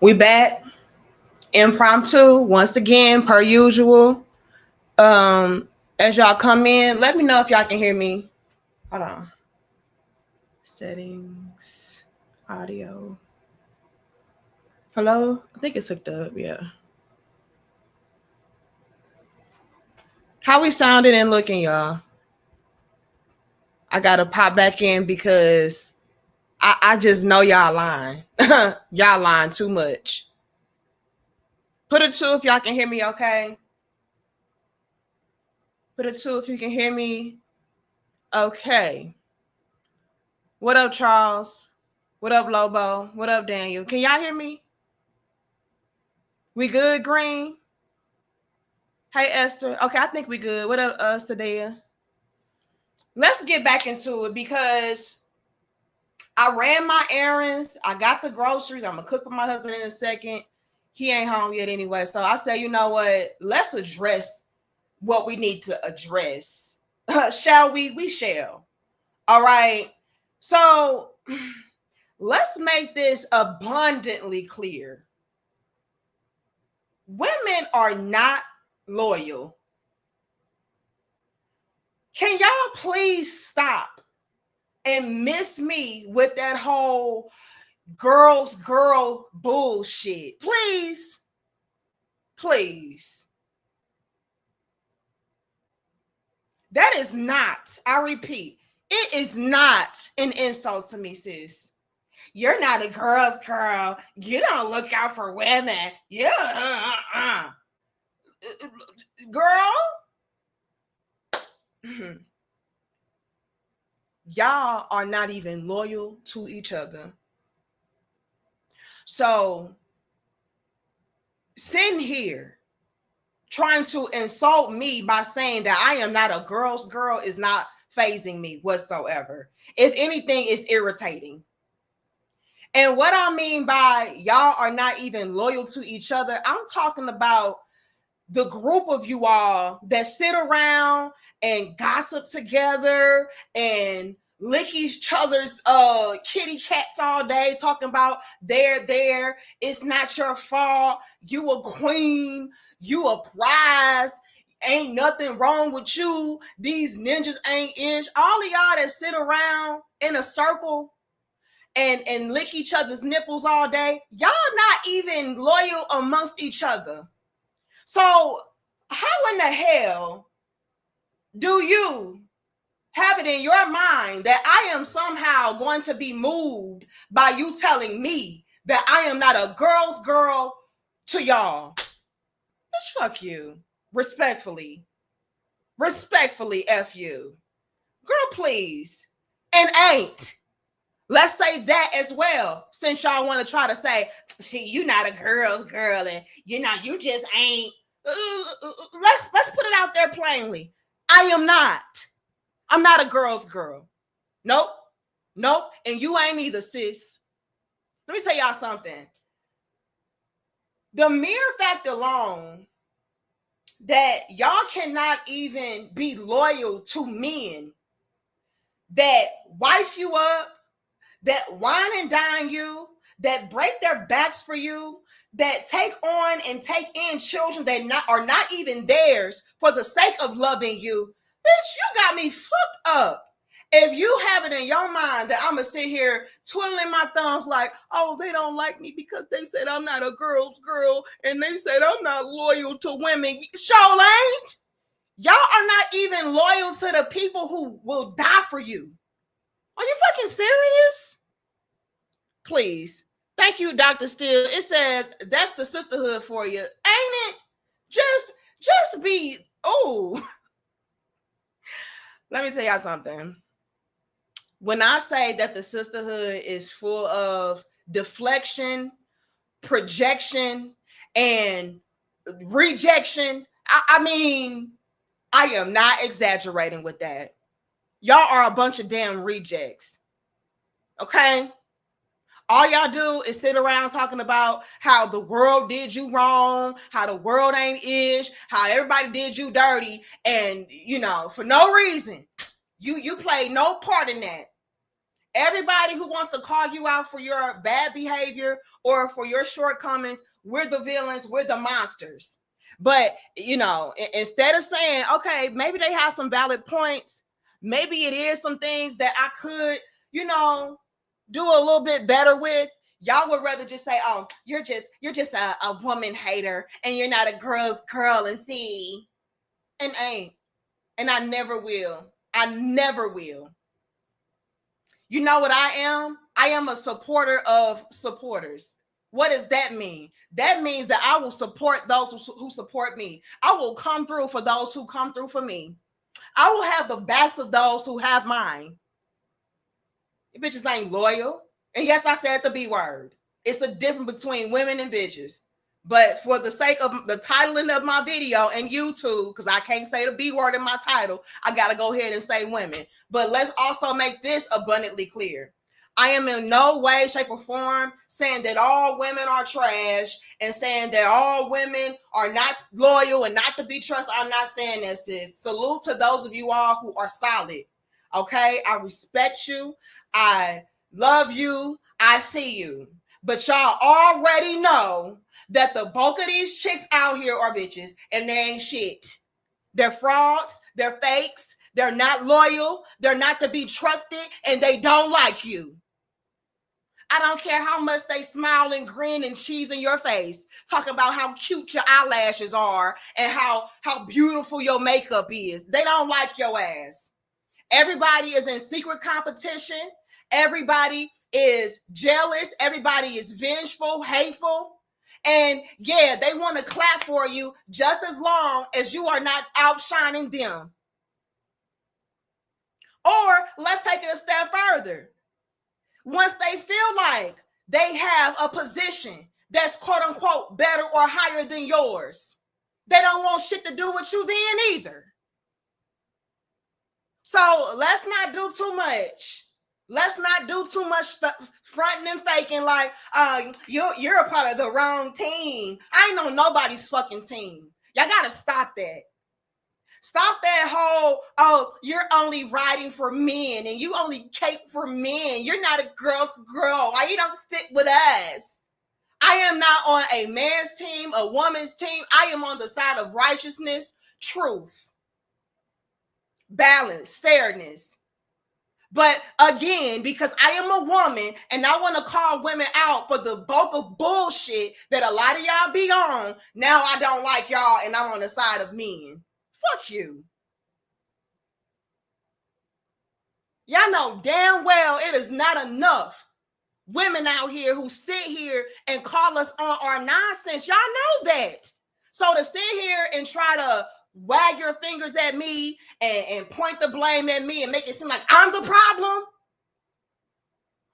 We back. Impromptu once again, per usual. As y'all come in, let me know if y'all can hear me. Hold on. Settings, audio. Hello? I think it's hooked up, yeah. How we sounding and looking, y'all? I gotta pop back in because I just know y'all lying. Y'all lying too much. Put a two if y'all can hear me, okay? Put a two if you can hear me. Okay. What up, Charles? What up, Lobo? What up, Daniel? Can y'all hear me? We good, Green? Hey, Esther. Okay, I think we good. What up, Sadea? Let's get back into it because I ran my errands. I got the groceries. I'm going to cook with my husband in a second. He ain't home yet anyway. So I say, you know what? Let's address what we need to address. Shall we? We shall. All right. So let's make this abundantly clear. Women are not loyal. Can y'all please stop and miss me with that whole girl bullshit? Please. Please. That is not, I repeat, it is not an insult to me, sis. You're not a girl's girl. You don't look out for women. Girl. Y'all are not even loyal to each other. So, sitting here trying to insult me by saying that I am not a girl's girl is not fazing me whatsoever. If anything, it's irritating. And what I mean by y'all are not even loyal to each other, I'm talking about the group of you all that sit around and gossip together and lick each other's kitty cats all day, talking about they're there, it's not your fault, you a queen, you a prize, ain't nothing wrong with you, these ninjas ain't ish. All of y'all that sit around in a circle and lick each other's nipples all day, y'all not even loyal amongst each other. So how in the hell do you have it in your mind that I am somehow going to be moved by you telling me that I am not a girl's girl to y'all? Bitch, fuck you. Respectfully, F you. Girl, please. And ain't. Let's say that as well, since y'all want to try to say, see, you not a girl's girl and you just ain't. Let's put it out there plainly. I am not. I'm not a girl's girl. Nope. And you ain't either, sis. Let me tell y'all something. The mere fact alone that y'all cannot even be loyal to men that wife you up, that wine and dine you, that break their backs for you, that take on and take in children that are not even theirs for the sake of loving you. Bitch, you got me fucked up. If you have it in your mind that I'm going to sit here twiddling my thumbs like, oh, they don't like me because they said I'm not a girl's girl and they said I'm not loyal to women. Sure ain't. Y'all are not even loyal to the people who will die for you. Are you fucking serious? Please. Thank you, Dr. Steele. It says that's the sisterhood for you. Ain't it? Just be, oh. Let me tell y'all something. When I say that the sisterhood is full of deflection, projection, and rejection, I mean, I am not exaggerating with that. Y'all are a bunch of damn rejects. Okay? All y'all do is sit around talking about how the world did you wrong, how the world ain't ish, how everybody did you dirty, and for no reason. You played no part in that. Everybody who wants to call you out for your bad behavior or for your shortcomings, we're the villains, we're the monsters. But, you know, instead of saying, okay, maybe they have some valid points, maybe it is some things that I could, you know, do a little bit better with. Y'all would rather just say, oh, you're just a woman hater and you're not a girl's girl and see, and ain't. And I never will. I never will. You know what I am? I am a supporter of supporters. What does that mean? That means that I will support those who support me. I will come through for those who come through for me. I will have the backs of those who have mine. You bitches ain't loyal. And yes, I said the B word. It's the difference between women and bitches. But for the sake of the titling of my video and YouTube, because I can't say the B word in my title, I got to go ahead and say women. But let's also make this abundantly clear. I am in no way, shape, or form saying that all women are trash and saying that all women are not loyal and not to be trusted. I'm not saying that, sis. Salute to those of you all who are solid. Okay? I respect you. I love you. I see you. But y'all already know that the bulk of these chicks out here are bitches and they ain't shit. They're frauds. They're fakes. They're not loyal. They're not to be trusted, and they don't like you. I don't care how much they smile and grin and cheese in your face, talking about how cute your eyelashes are and how beautiful your makeup is. They don't like your ass. Everybody is in secret competition. Everybody is jealous. Everybody is vengeful, hateful. And yeah, they want to clap for you just as long as you are not outshining them. Or let's take it a step further. Once they feel like they have a position that's quote unquote better or higher than yours, they don't want shit to do with you then either. So let's not do too much. Let's not do too much fronting and faking like you're a part of the wrong team. I ain't on nobody's fucking team. Y'all gotta stop that. Stop that whole, oh, you're only riding for men and you only cape for men. You're not a girl's girl. Why you don't stick with us? I am not on a man's team, a woman's team. I am on the side of righteousness, truth, balance, fairness. But again, because I am a woman and I want to call women out for the bulk of bullshit that a lot of y'all be on, now I don't like y'all and I'm on the side of men. Fuck you. Y'all know damn well it is not enough women out here who sit here and call us on our nonsense. Y'all know that. So to sit here and try to wag your fingers at me and point the blame at me and make it seem like I'm the problem,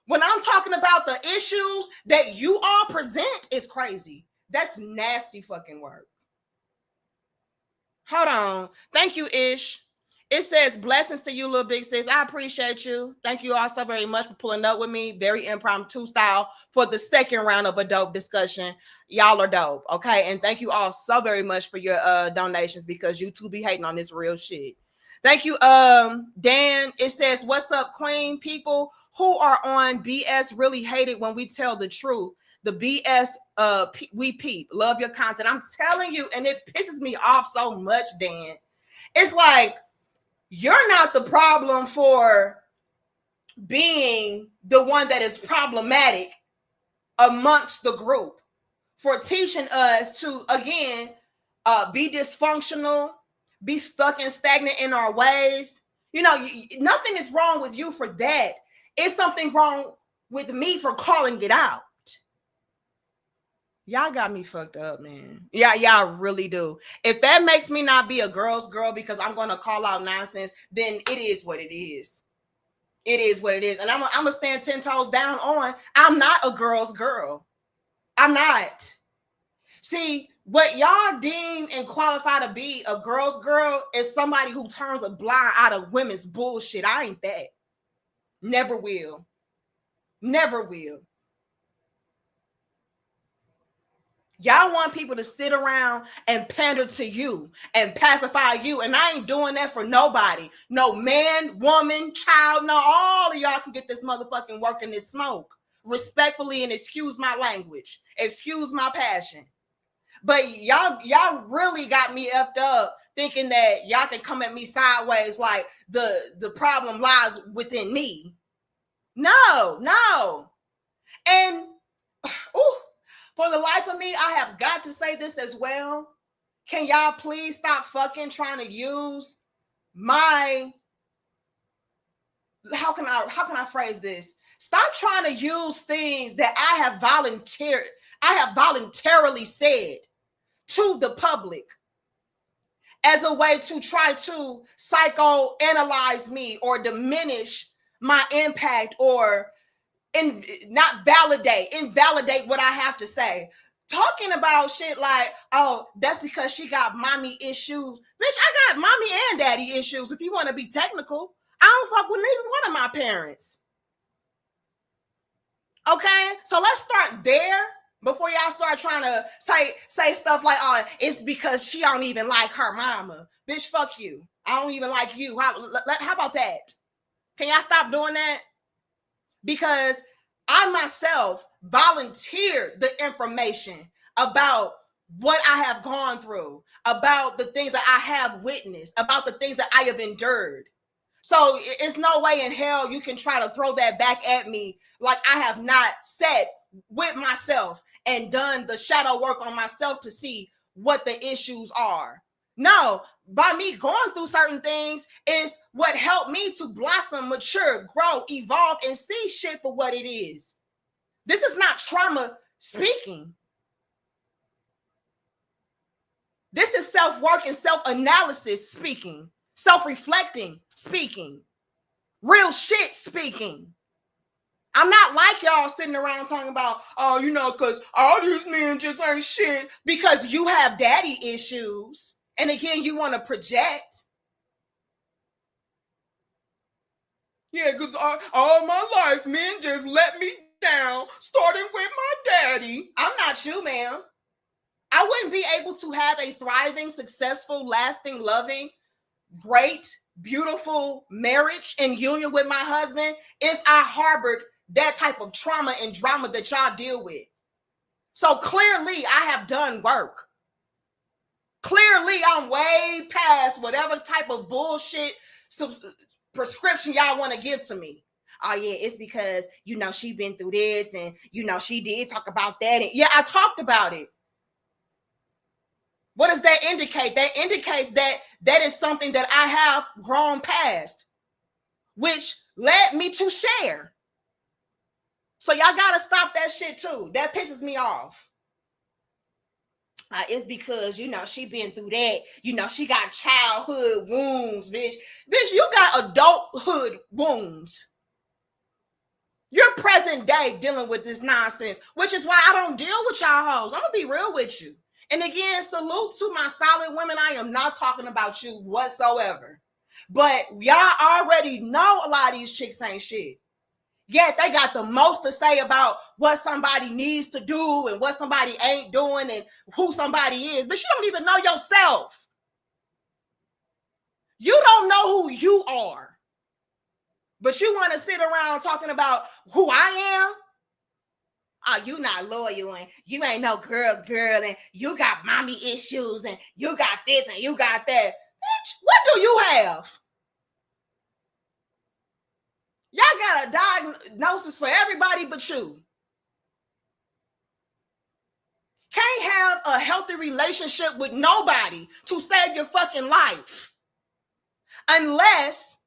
when I'm talking about the issues that you all present, is crazy. That's nasty fucking work. Hold on. Thank you, Ish. It says, blessings to you, little big sis. I appreciate you. Thank you all so very much for pulling up with me. Very impromptu style for the second round of a dope discussion. Y'all are dope, okay? And thank you all so very much for your donations, because you two be hating on this real shit. Thank you, Dan. It says, what's up, queen? People who are on BS really hate it when we tell the truth. The BS we peep. Love your content. I'm telling you, and it pisses me off so much, Dan. It's like, you're not the problem for being the one that is problematic amongst the group, for teaching us to, again, be dysfunctional, be stuck and stagnant in our ways. You know, nothing is wrong with you for that. It's something wrong with me for calling it out. Y'all got me fucked up, man. Yeah, y'all really do. If that makes me not be a girl's girl because I'm going to call out nonsense, then it is what it is. It is what it is. And I'm going to stand 10 toes down on, I'm not a girl's girl. I'm not. See, what y'all deem and qualify to be a girl's girl is somebody who turns a blind eye to women's bullshit. I ain't that. Never will. Never will. Y'all want people to sit around and pander to you and pacify you. And I ain't doing that for nobody. No man, woman, child, no, all of y'all can get this motherfucking work in this smoke. Respectfully, and excuse my language. Excuse my passion. But y'all really got me effed up thinking that y'all can come at me sideways like the problem lies within me. No. And for the life of me, I have got to say this as well. Can y'all please stop fucking trying to use my, how can I phrase this? Stop trying to use things that I have voluntarily said to the public as a way to try to psychoanalyze me or diminish my impact or invalidate what I have to say. Talking about shit like, oh, that's because she got mommy issues. Bitch, I got mommy and daddy issues if you want to be technical. I don't fuck with neither one of my parents. Okay, so let's start there before y'all start trying to say stuff like, oh, it's because she don't even like her mama. Bitch, fuck you. I don't even like you. How about that? Can y'all stop doing that? Because I myself volunteered the information about what I have gone through, about the things that I have witnessed, about the things that I have endured. So it's no way in hell you can try to throw that back at me like I have not sat with myself and done the shadow work on myself to see what the issues are. No, by me going through certain things is what helped me to blossom, mature, grow, evolve, and see shit for what it is. This is not trauma speaking. This is self-work and self-analysis speaking, self-reflecting speaking, real shit speaking. I'm not like y'all sitting around talking about, oh, you know, because all these men just ain't shit because you have daddy issues. And again, you want to project. Yeah, because all my life, men just let me down, starting with my daddy. I'm not you, ma'am. I wouldn't be able to have a thriving, successful, lasting, loving, great, beautiful marriage and union with my husband if I harbored that type of trauma and drama that y'all deal with. So clearly, I have done work. Clearly, I'm way past whatever type of bullshit prescription y'all want to give to me. Oh, yeah, it's because, you know, she been through this and, you know, she did talk about that. And yeah, I talked about it. What does that indicate? That indicates that is something that I have grown past, which led me to share. So y'all got to stop that shit too. That pisses me off. It's because, you know, she been through that. You know, she got childhood wounds, bitch. Bitch, you got adulthood wounds. You're present day dealing with this nonsense, which is why I don't deal with y'all hoes. I'm going to be real with you. And again, salute to my solid women. I am not talking about you whatsoever. But y'all already know a lot of these chicks ain't shit. Yet they got the most to say about what somebody needs to do and what somebody ain't doing and who somebody is. But you don't even know yourself. You don't know who you are. But you want to sit around talking about who I am? Oh, you not loyal and you ain't no girl and you got mommy issues and you got this and you got that. Bitch, what do you have? Y'all got a diagnosis for everybody but you. Can't have a healthy relationship with nobody to save your fucking life. Unless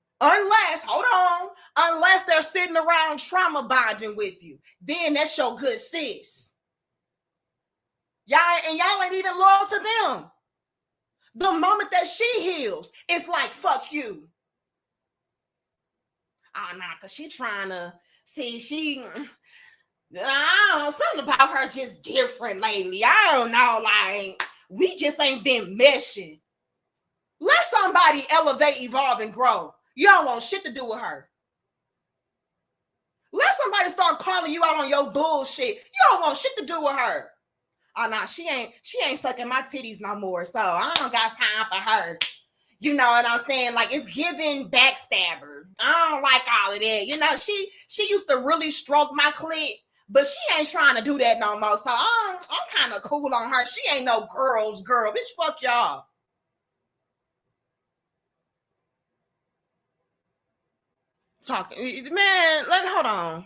they're sitting around trauma bonding with you. Then that's your good sis. Y'all ain't even loyal to them. The moment that she heals, it's like, fuck you. Oh, nah, because she trying to see, I don't know, something about her just different lately. I don't know, like, we just ain't been meshing. Let somebody elevate, evolve, and grow. You don't want shit to do with her. Let somebody start calling you out on your bullshit. You don't want shit to do with her. Oh no, she ain't sucking my titties no more. So I don't got time for her. You know what I'm saying? Like, it's giving backstabber. I don't like all of that. You know, she used to really stroke my clit, but she ain't trying to do that no more. So I'm kind of cool on her. She ain't no girl's girl. Bitch, fuck y'all. Talking, man, hold on.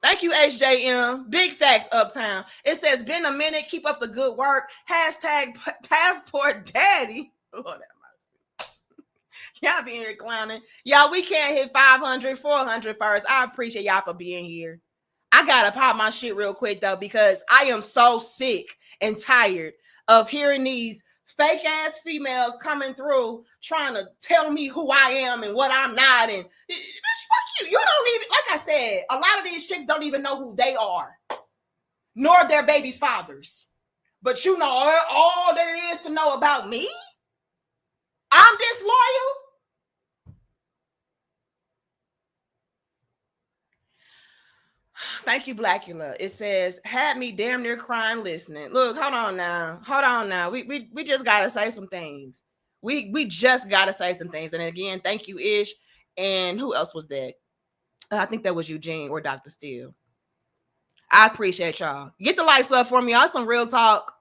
Thank you, HJM. Big facts, Uptown. It says, been a minute. Keep up the good work. Hashtag passport daddy. Lord, y'all be here clowning. Y'all, we can't hit 500, 400 first. I appreciate y'all for being here. I gotta pop my shit real quick though, because I am so sick and tired of hearing these fake ass females coming through trying to tell me who I am and what I'm not. And bitch, fuck you. You don't even, like I said, a lot of these chicks don't even know who they are, nor their baby's fathers. But you know all that it is to know about me? I'm disloyal? Thank you, Blackula. It says, had me damn near crying listening. Look, hold on now. We just gotta say some things. We just gotta say some things. And again, thank you, Ish. And who else was that? I think that was Eugene or Dr. Steele. I appreciate y'all. Get the lights up for me. Y'all some real talk.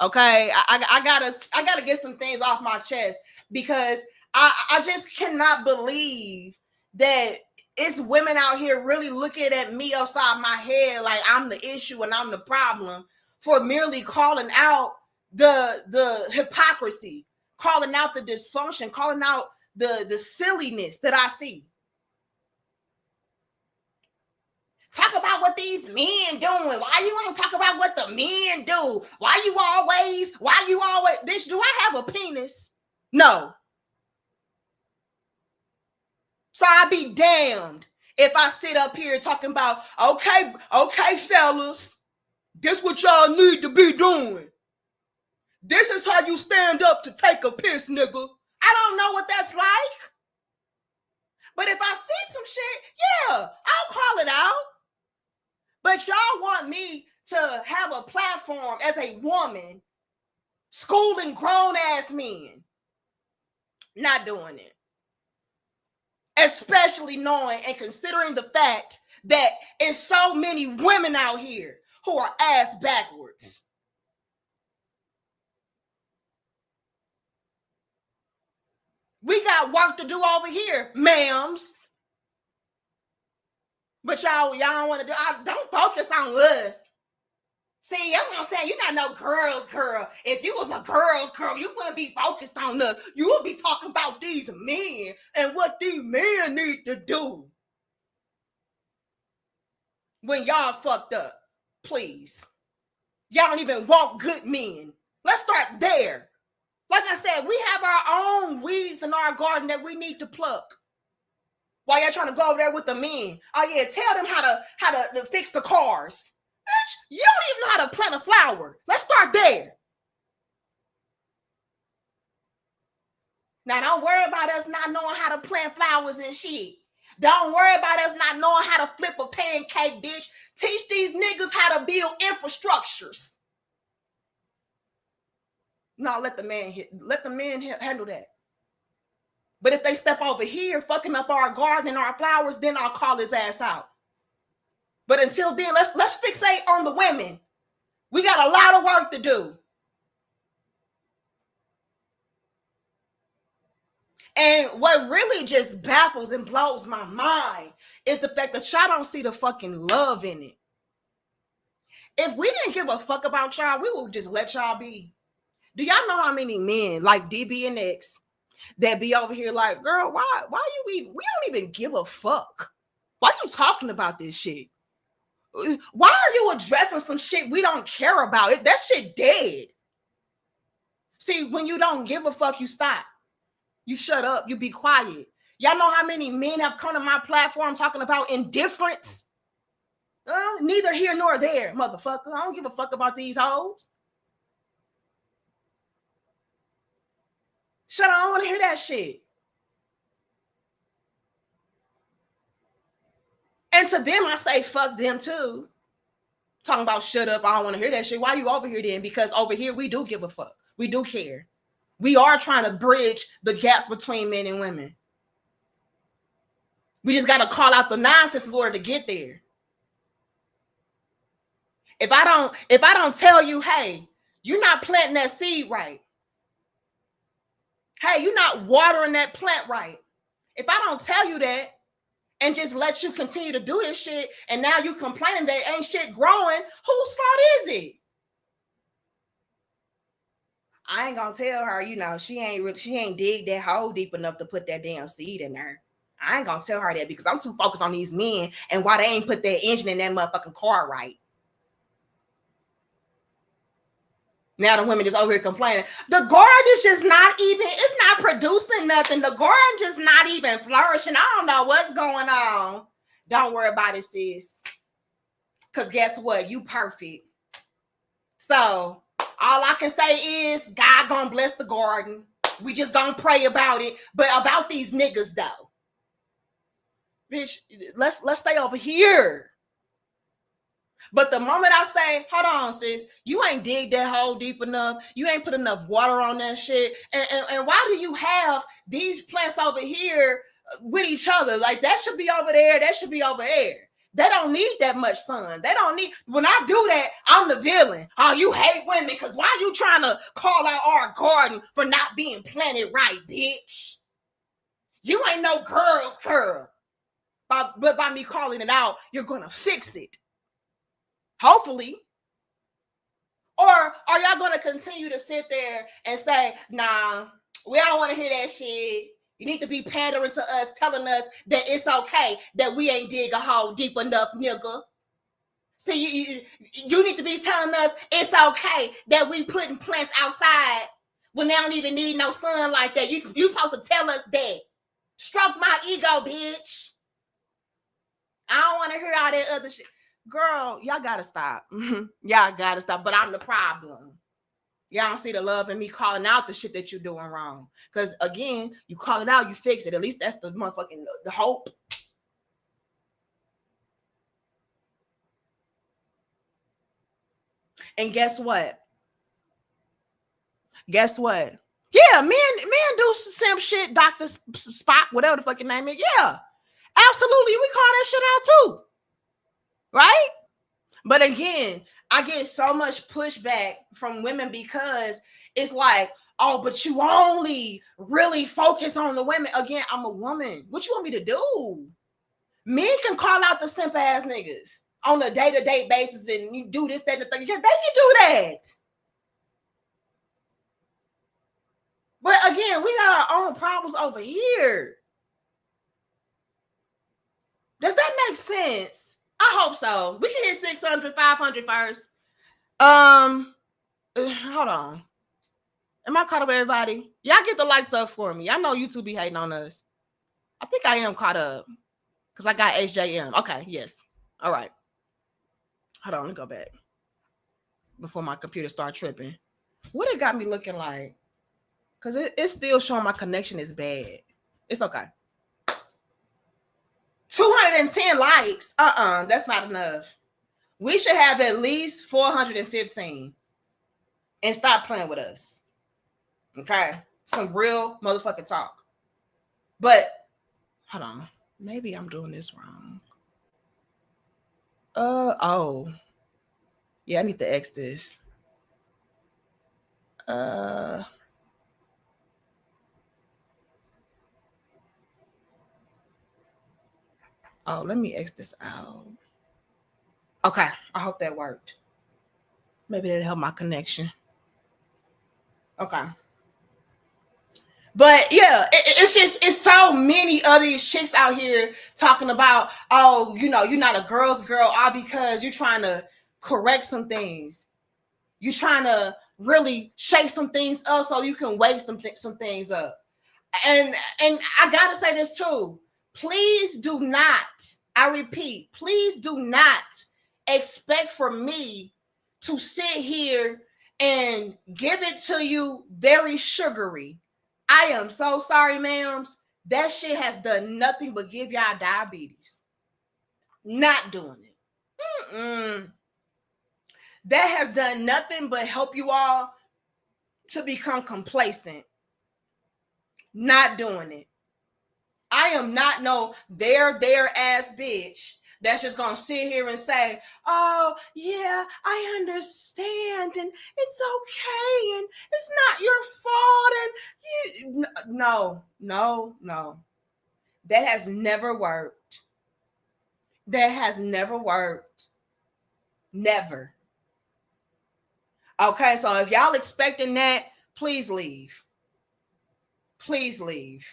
Okay. I gotta get some things off my chest, because I just cannot believe that it's women out here really looking at me upside my head like I'm the issue and I'm the problem for merely calling out the hypocrisy, calling out the dysfunction, calling out the silliness that I see. Talk about what these men doing. Why you want to talk about what the men do? Why you always, bitch, do I have a penis? No. So I be damned if I sit up here talking about, okay, fellas, this what y'all need to be doing. This is how you stand up to take a piss, nigga. I don't know what that's like. But if I see some shit, yeah, I'll call it out. But y'all want me to have a platform as a woman schooling grown-ass men. Not doing it. Especially knowing and considering the fact that it's so many women out here who are ass backwards. We got work to do over here, ma'ams. But y'all don't want to do. Don't focus on us. See, that's what I'm saying. You're not no girl's girl. If you was a girl's girl, you wouldn't be focused on us. You would be talking about these men and what these men need to do when y'all fucked up. Please. Y'all don't even want good men. Let's start there. Like I said, we have our own weeds in our garden that we need to pluck. While y'all trying to go over there with the men. Oh yeah, tell them how to fix the cars. Bitch, you don't even know how to plant a flower. Let's start there. Now don't worry about us not knowing how to plant flowers and shit. Don't worry about us not knowing how to flip a pancake, bitch. Teach these niggas how to build infrastructures. No, let the men handle that. But if they step over here, fucking up our garden and our flowers, then I'll call his ass out. But until then, let's fixate on the women. We got a lot of work to do. And what really just baffles and blows my mind is the fact that y'all don't see the fucking love in it. If we didn't give a fuck about y'all, we would just let y'all be. Do y'all know how many men like DB and X that be over here like, girl, why you even, we don't even give a fuck. Why you talking about this shit? Why are you addressing some shit we don't care about? That shit dead. See, when you don't give a fuck, you stop. You shut up. You be quiet. Y'all know how many men have come to my platform talking about indifference? Neither here nor there, motherfucker. I don't give a fuck about these hoes. Shut up. I don't want to hear that shit. And to them, I say, fuck them too. Talking about shut up, I don't want to hear that shit. Why you over here then? Because over here we do give a fuck. We do care. We are trying to bridge the gaps between men and women. We just got to call out the nonsense in order to get there. If I don't tell you, hey, you're not planting that seed right. Hey, you're not watering that plant right. If I don't tell you that and just let you continue to do this shit, and now you complaining that ain't shit growing, whose fault is it? I ain't gonna tell her, she ain't dig that hole deep enough to put that damn seed in there. I ain't gonna tell her that because I'm too focused on these men and why they ain't put their engine in that motherfucking car right. Now the women just over here complaining. The garden is just it's not producing nothing. The garden just not even flourishing. I don't know what's going on. Don't worry about it, sis. Because guess what? You perfect. So all I can say is God gonna bless the garden. We just gonna pray about it. But about these niggas though. Bitch, let's stay over here. But the moment I say, hold on, sis, you ain't dig that hole deep enough. You ain't put enough water on that shit. And why do you have these plants over here with each other? Like that should be over there. That should be over there. They don't need that much sun. They don't need, when I do that, I'm the villain. Oh, you hate women because why you trying to call out our garden for not being planted right, bitch? You ain't no girl's girl. But by me calling it out, you're going to fix it. Hopefully. Or are y'all going to continue to sit there and say, nah, we don't want to hear that shit. You need to be pandering to us, telling us that it's okay that we ain't dig a hole deep enough, nigga. See, you need to be telling us it's okay that we putting plants outside when they don't even need no sun like that. You supposed to tell us that. Stroke my ego, bitch. I don't want to hear all that other shit. Girl, y'all gotta stop. Y'all gotta stop. But I'm the problem. Y'all don't see the love in me calling out the shit that you're doing wrong. Because again, you call it out, you fix it. At least that's the motherfucking the hope. And guess what? Yeah, men do some shit, Dr. Spock, whatever the fucking name is. Yeah, absolutely. We call that shit out too. Right? But again, I get so much pushback from women because it's like, oh, but you only really focus on the women. Again, I'm a woman. What you want me to do? Men can call out the simp ass niggas on a day-to-day basis and you do this, that, and the thing. Yeah, they can do that. But again, we got our own problems over here. Does that make sense? I hope so. We can hit 600, 500 first. Hold on. Am I caught up with everybody? Y'all get the likes up for me. I know YouTube be hating on us. I think I am caught up because I got HJM. Okay, yes. All right. Hold on, let me go back before my computer start tripping. What it got me looking like? Because it's still showing my connection is bad. It's okay. 210 likes. That's not enough. We should have at least 415 and stop playing with us. Okay? Some real motherfucking talk. But hold on. Maybe I'm doing this wrong. Oh. Yeah, I need to X this. Oh, let me X this out. Okay, I hope that worked. Maybe that'll help my connection. Okay. But yeah, it's so many of these chicks out here talking about, oh, you're not a girl's girl, all because you're trying to correct some things. You're trying to really shake some things up so you can wake some things up. And I gotta say this too. Please do not, I repeat, please do not expect for me to sit here and give it to you very sugary. I am so sorry, ma'ams. That shit has done nothing but give y'all diabetes. Not doing it. that has done nothing but help you all to become complacent. Not doing it. I am not no their ass bitch that's just gonna sit here and say, oh yeah, I understand and it's okay and it's not your fault and no. That has never worked. That has never worked. Never. Okay, so if y'all expecting that, please leave. Please leave.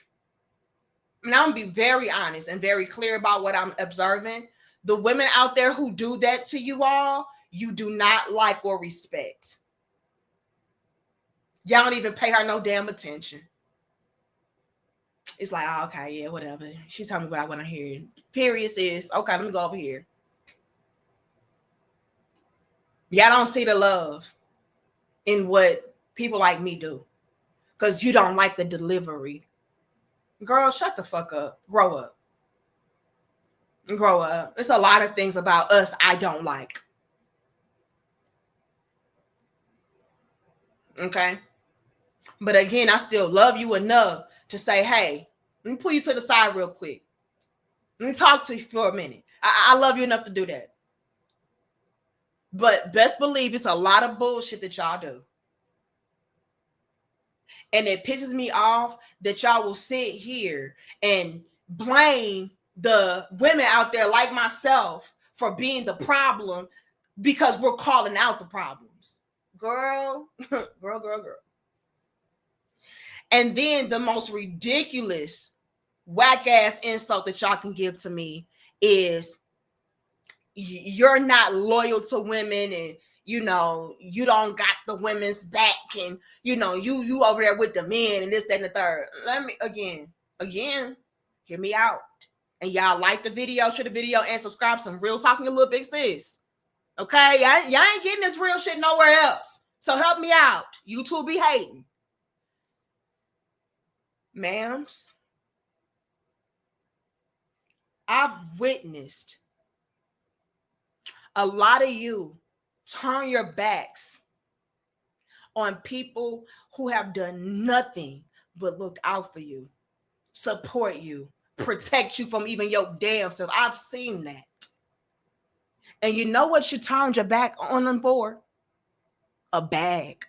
And I'm gonna be very honest and very clear about what I'm observing. The women out there who do that to you all, you do not like or respect. Y'all don't even pay her no damn attention. It's like, oh, okay, yeah, whatever. She's telling me what I want to hear. Period is, okay, let me go over here. Y'all don't see the love in what people like me do because you don't like the delivery. Girl, shut the fuck up. Grow up. Grow up. There's a lot of things about us I don't like. Okay? But again, I still love you enough to say, hey, let me pull you to the side real quick. Let me talk to you for a minute. I love you enough to do that. But best believe it's a lot of bullshit that y'all do. And it pisses me off that y'all will sit here and blame the women out there like myself for being the problem because we're calling out the problems. Girl. And then the most ridiculous whack ass insult that y'all can give to me is you're not loyal to women and you don't got the women's back and you over there with the men and this, that, and the third. Let me again, hear me out. And y'all like the video, share the video, and subscribe. Some real talking, a little big sis. Okay, y'all ain't getting this real shit nowhere else. So help me out. YouTube be hating. Ma'ams, I've witnessed a lot of you turn your backs on people who have done nothing but look out for you, support you, protect you from even your damn self. I've seen that. And you know what you turned your back on them for? A bag.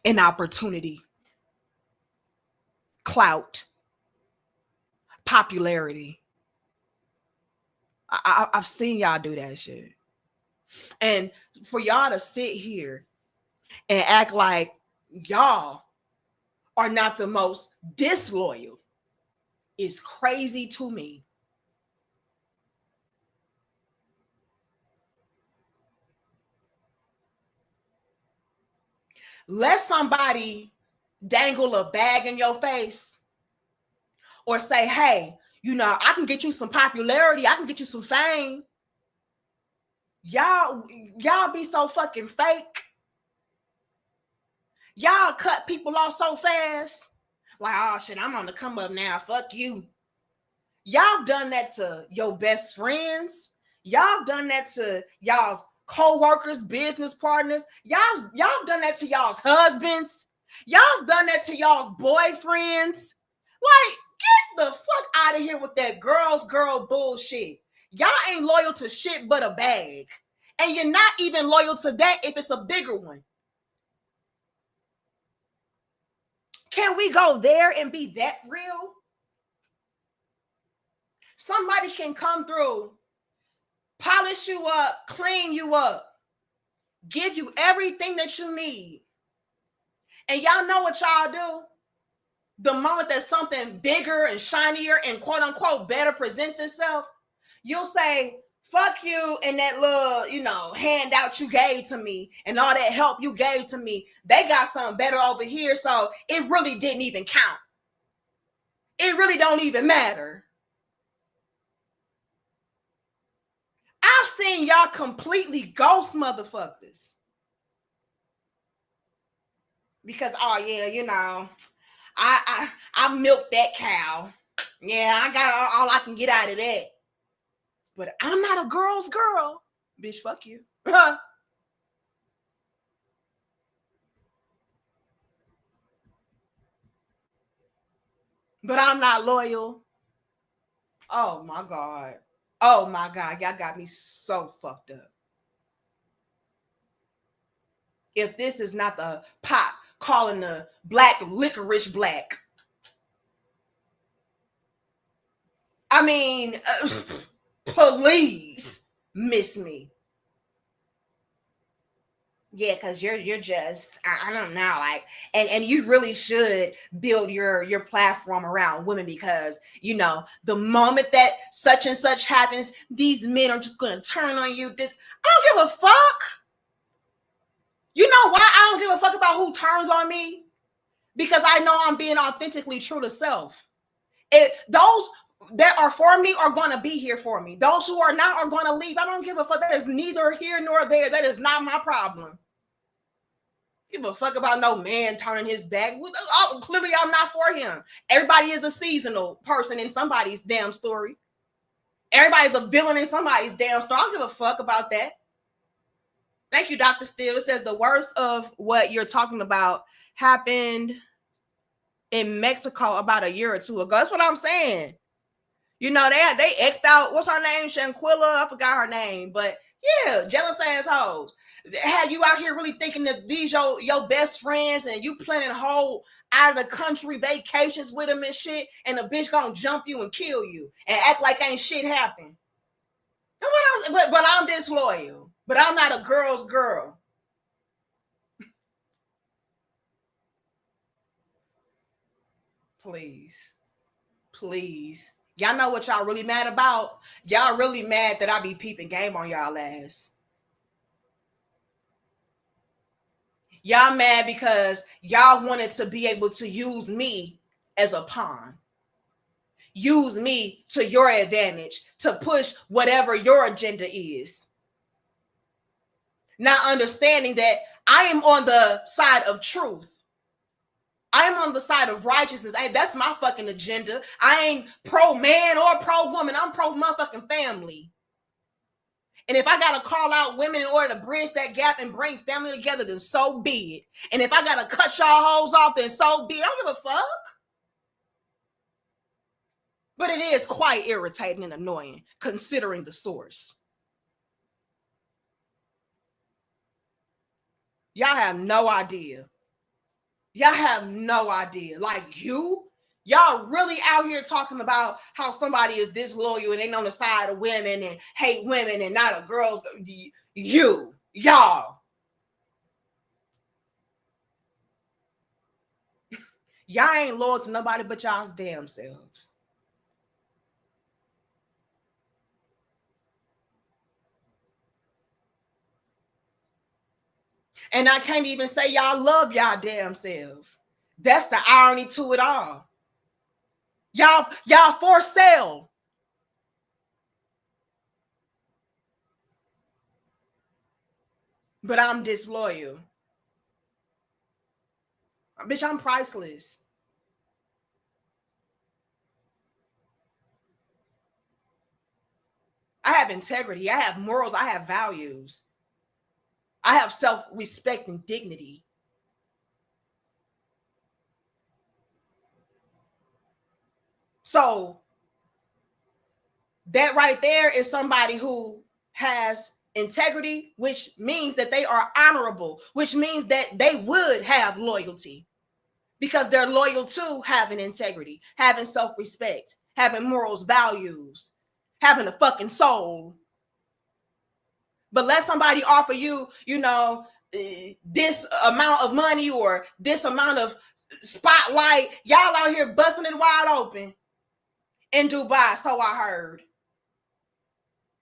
An opportunity. Clout. Popularity. I've seen y'all do that shit. And for y'all to sit here and act like y'all are not the most disloyal is crazy to me. Let somebody dangle a bag in your face or say, hey, I can get you some popularity. I can get you some fame. Y'all be so fucking fake. Y'all cut people off so fast. Like, oh shit, I'm on the come up now. Fuck you. Y'all done that to your best friends. Y'all done that to y'all's co-workers, business partners. Y'all done that to y'all's husbands. Y'all's done that to y'all's boyfriends. Like, get the fuck out of here with that girl bullshit. Y'all ain't loyal to shit but a bag. And you're not even loyal to that if it's a bigger one. Can we go there and be that real? Somebody can come through, polish you up, clean you up, give you everything that you need. And y'all know what y'all do? The moment that something bigger and shinier and quote unquote better presents itself, you'll say, fuck you and that little, handout you gave to me and all that help you gave to me. They got something better over here, so it really didn't even count. It really don't even matter. I've seen y'all completely ghost motherfuckers. Because, oh yeah, I milked that cow. Yeah, I got all I can get out of that. But I'm not a girl's girl. Bitch, fuck you. But I'm not loyal. Oh my God. Oh my God. Y'all got me so fucked up. If this is not the pot calling the black licorice black. I mean, please miss me. Yeah, because you're just I don't know, like, and you really should build your platform around women, because you know the moment that such and such happens, these men are just gonna turn on you. I don't give a fuck. You know why I don't give a fuck about who turns on me? Because I know I'm being authentically true to self. Those that are for me are going to be here for me. Those who are not are going to leave. I don't give a fuck. That is neither here nor there. That is not my problem. Give a fuck about no man turning his back. Clearly, I'm not for him. Everybody is a seasonal person in somebody's damn story. Everybody's a villain in somebody's damn story. I don't give a fuck about that. Thank you, Dr. Steele. It says the worst of what you're talking about happened in Mexico about a year or two ago. That's what I'm saying. You know, they X'd out, what's her name? Shanquilla? I forgot her name. But yeah, jealous ass hoes. Had you out here really thinking that these your best friends and you planning whole out of the country vacations with them and shit, and the bitch gonna jump you and kill you and act like ain't shit happened. But I'm disloyal. But I'm not a girl's girl. Please. Please. Y'all know what y'all really mad about? Y'all really mad that I be peeping game on y'all ass. Y'all mad because y'all wanted to be able to use me as a pawn. Use me to your advantage to push whatever your agenda is. Not understanding that I am on the side of truth. I am on the side of righteousness. That's my fucking agenda. I ain't pro man or pro woman. I'm pro motherfucking family. And if I got to call out women in order to bridge that gap and bring family together, then so be it. And if I got to cut y'all hoes off, then so be it. I don't give a fuck. But it is quite irritating and annoying considering the source. Y'all have no idea. Y'all have no idea. Like y'all really out here talking about how somebody is disloyal and ain't on the side of women and hate women and not a girl's. Y'all ain't loyal to nobody but y'all's damn selves. And I can't even say y'all love y'all damn selves. That's the irony to it all. Y'all for sale. But I'm disloyal. Bitch, I'm priceless. I have integrity. I have morals. I have values. I have self-respect and dignity. So that right there is somebody who has integrity, which means that they are honorable, which means that they would have loyalty because they're loyal to having integrity, having self-respect, having morals, values, having a fucking soul. But let somebody offer you, this amount of money or this amount of spotlight. Y'all out here busting it wide open in Dubai, so I heard.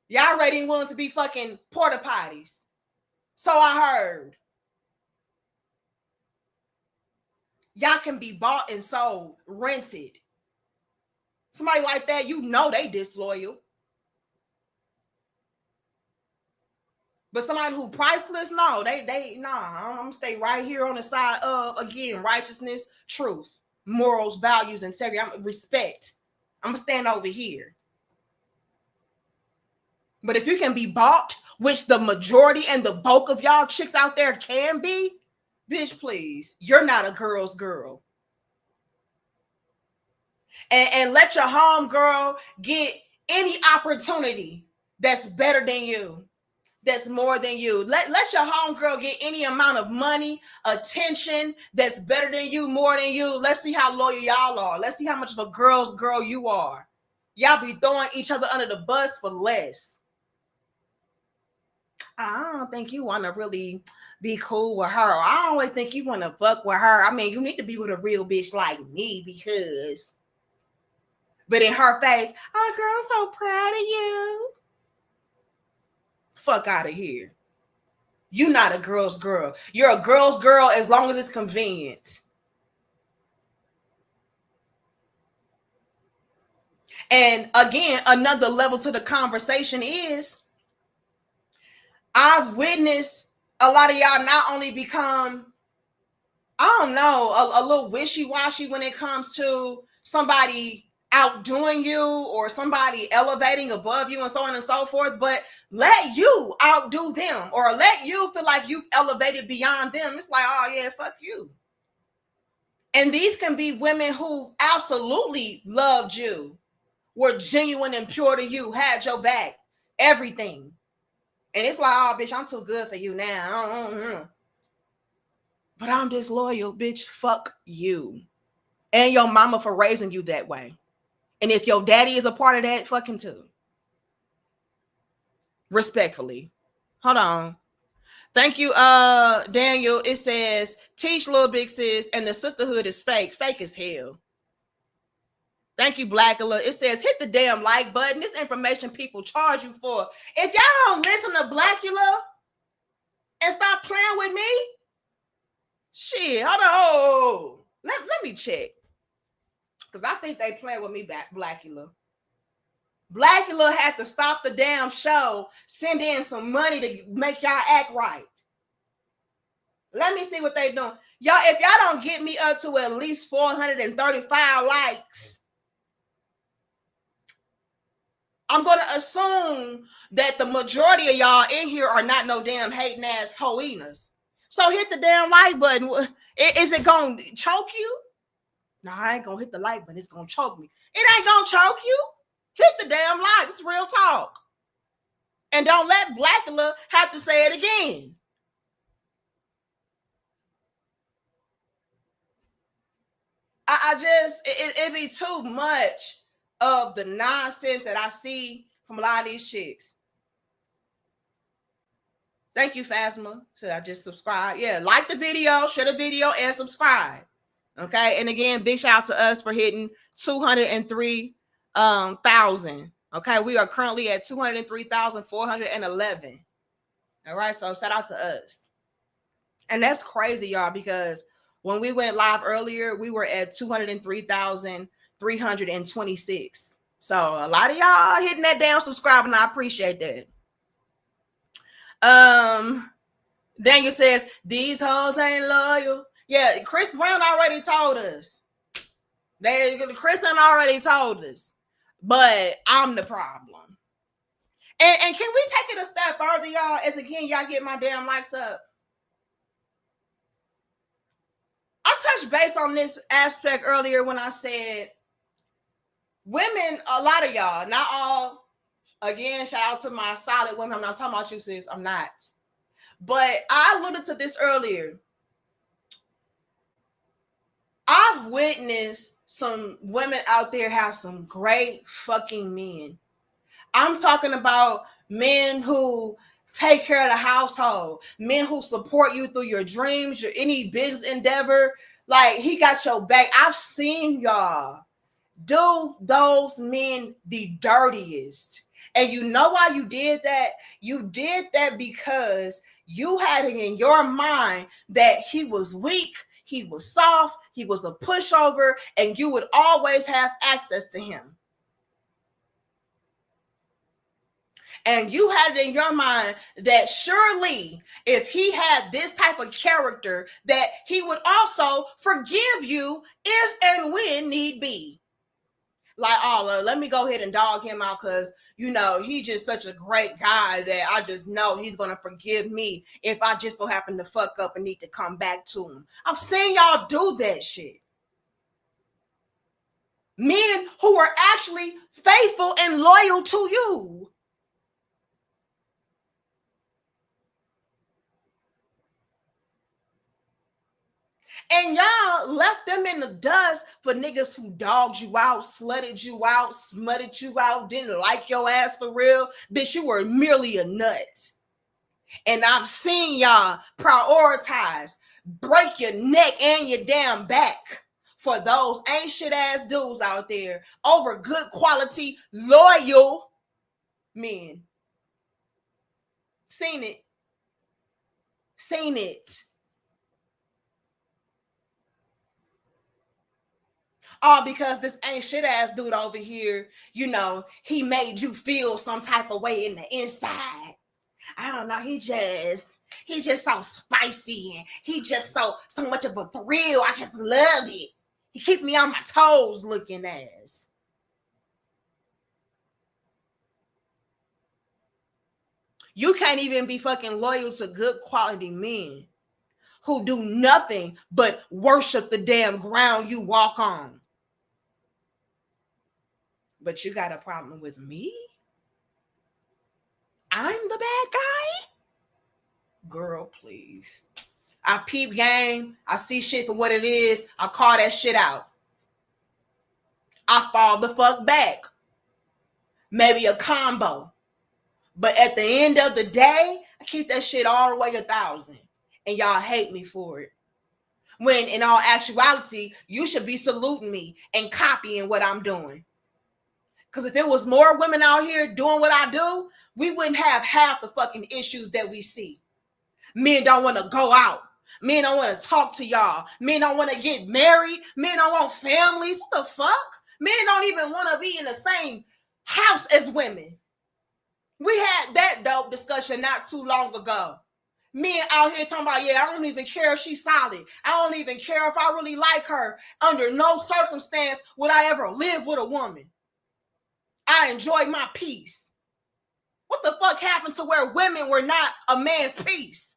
Y'all ready and willing to be fucking porta potties. So I heard. Y'all can be bought and sold, rented. Somebody like that, they disloyal. But somebody who priceless, no, I'm gonna stay right here on the side of, again, righteousness, truth, morals, values, integrity, respect. I'm gonna stand over here. But if you can be bought, which the majority and the bulk of y'all chicks out there can be, bitch, please, you're not a girl's girl. And let your home girl get any opportunity that's better than you, that's more than you. Let your home girl get any amount of money, attention that's better than you, more than you. Let's see how loyal y'all are. Let's see how much of a girl's girl you are. Y'all be throwing each other under the bus for less. I don't think you want to really be cool with her. I don't really think you want to fuck with her. I mean, you need to be with a real bitch like me because... But in her face, oh, girl, I'm so proud of you. Fuck out of here. You're not a girl's girl. You're a girl's girl as long as it's convenient. And again, another level to the conversation is I've witnessed a lot of y'all not only become, I don't know, a little wishy-washy when it comes to somebody outdoing you or somebody elevating above you and so on and so forth, but let you outdo them or let you feel like you've elevated beyond them. It's like, oh yeah, fuck you. And these can be women who absolutely loved you, were genuine and pure to you, had your back, everything. And it's like, oh bitch, I'm too good for you now. But I'm disloyal, bitch. Fuck you. And your mama for raising you that way. And if your daddy is a part of that, fuck him too. Respectfully. Hold on. Thank you, Daniel. It says, teach little big sis, and the sisterhood is fake. Fake as hell. Thank you, Blackula. It says, hit the damn like button. This information people charge you for. If y'all don't listen to Blackula and stop playing with me, shit, hold on. Let me check. Because I think they playing with me back, Blackula. Blackula had to stop the damn show, send in some money to make y'all act right. Let me see what they doing. Y'all, if y'all don't get me up to at least 435 likes, I'm going to assume that the majority of y'all in here are not no damn hating ass hoenas. So hit the damn like button. Is it going to choke you? No, I ain't going to hit the like button. It's going to choke me. It ain't going to choke you. Hit the damn like. It's real talk. And don't let Blackula have to say it again. I just, it be too much of the nonsense that I see from a lot of these chicks. Thank you, Phasma. So I just subscribe. Yeah, like the video, share the video, and subscribe. Okay, and again, big shout out to us for hitting 203,000. Okay, we are currently at 203,411. All right, so shout out to us. And that's crazy, y'all, because when we went live earlier, we were at 203,326. So a lot of y'all hitting that damn subscribe, and I appreciate that. Daniel says, these hoes ain't loyal. Yeah, Chris Brown already told us. Chris Brown already told us. But I'm the problem. And can we take it a step further, y'all? As again, y'all get my damn likes up. I touched base on this aspect earlier when I said women, a lot of y'all, not all, again, shout out to my solid women. I'm not talking about you, sis. I'm not. But I alluded to this earlier. I've witnessed some women out there have some great fucking men. I'm talking about men who take care of the household, men who support you through your dreams, your any business endeavor. Like, he got your back. I've seen y'all do those men the dirtiest. And you know why you did that? You did that because you had it in your mind that he was weak, he was soft, he was a pushover, and you would always have access to him. And you had it in your mind that surely if he had this type of character, that he would also forgive you if and when need be. Like, oh, let me go ahead and dog him out because, you know, he's just such a great guy that I just know he's going to forgive me if I just so happen to fuck up and need to come back to him. I'm saying y'all do that shit. Men who are actually faithful and loyal to you. And y'all left them in the dust for niggas who dogged you out, slutted you out, smutted you out, didn't like your ass for real. Bitch, you were merely a nut. And I've seen y'all prioritize, break your neck and your damn back for those ain't shit ass dudes out there over good quality, loyal men. Seen it. Seen it. All because this ain't shit ass dude over here, you know, he made you feel some type of way in the inside. I don't know, he just so spicy and he just so much of a thrill. I just love it. He keep me on my toes looking ass. You can't even be fucking loyal to good quality men who do nothing but worship the damn ground you walk on. But you got a problem with me? I'm the bad guy? Girl, please. I peep game. I see shit for what it is. I call that shit out. I fall the fuck back. Maybe a combo. But at the end of the day, I keep that shit all the way 1,000. And y'all hate me for it. When in all actuality, you should be saluting me and copying what I'm doing. Because if it was more women out here doing what I do, we wouldn't have half the fucking issues that we see. Men don't want to go out. Men don't want to talk to y'all. Men don't want to get married. Men don't want families. What the fuck? Men don't even want to be in the same house as women. We had that dope discussion not too long ago. Men out here talking about, yeah, I don't even care if she's solid. I don't even care if I really like her. Under no circumstance would I ever live with a woman. I enjoy my peace. What the fuck happened to where women were not a man's peace?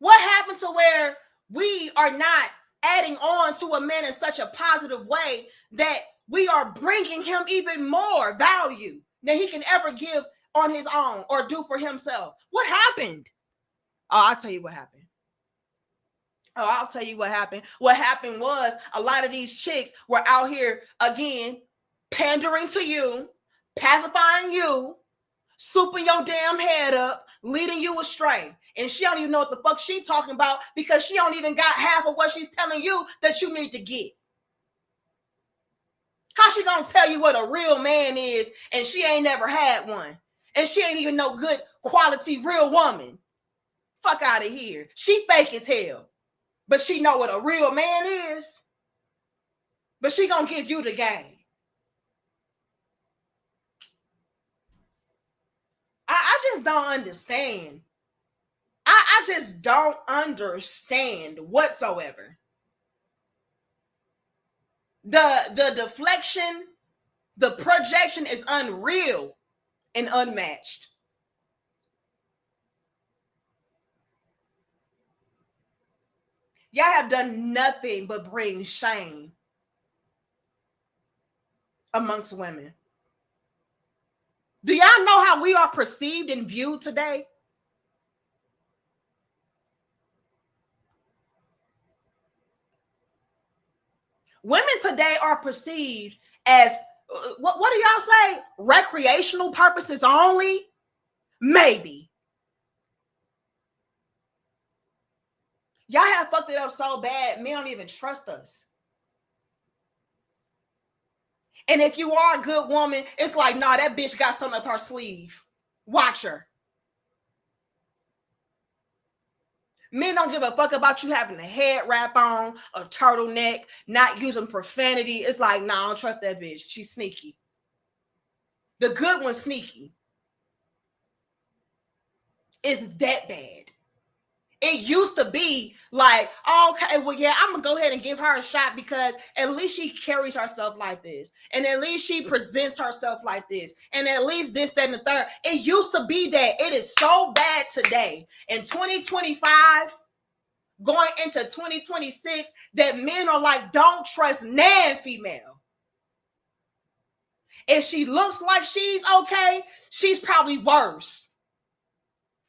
What happened to where we are not adding on to a man in such a positive way that we are bringing him even more value than he can ever give on his own or do for himself? What happened? Oh, I'll tell you what happened. What happened was a lot of these chicks were out here, again, pandering to you, pacifying you, souping your damn head up, leading you astray. And she don't even know what the fuck she talking about because she don't even got half of what she's telling you that you need to get. How she gonna tell you what a real man is and she ain't never had one? And she ain't even no good quality real woman. Fuck out of here. She fake as hell. But she know what a real man is. But she gonna give you the game. I just don't understand. I just don't understand whatsoever. The deflection, the projection is unreal and unmatched. Y'all have done nothing but bring shame amongst women. Do y'all know how we are perceived and viewed today? Women today are perceived as, what do y'all say? Recreational purposes only? Maybe. Y'all have fucked it up so bad, men don't even trust us. And if you are a good woman, it's like, nah, that bitch got something up her sleeve. Watch her. Men don't give a fuck about you having a head wrap on, a turtleneck, not using profanity. It's like, nah, I don't trust that bitch. She's sneaky. The good one's sneaky. It's that bad. It used to be like, oh, okay, well, yeah, I'm gonna go ahead and give her a shot because at least she carries herself like this, and at least she presents herself like this, and at least this, that, and the third. It used to be that. It is so bad today in 2025, going into 2026, that men are like, don't trust nan female. If she looks like she's okay, she's probably worse.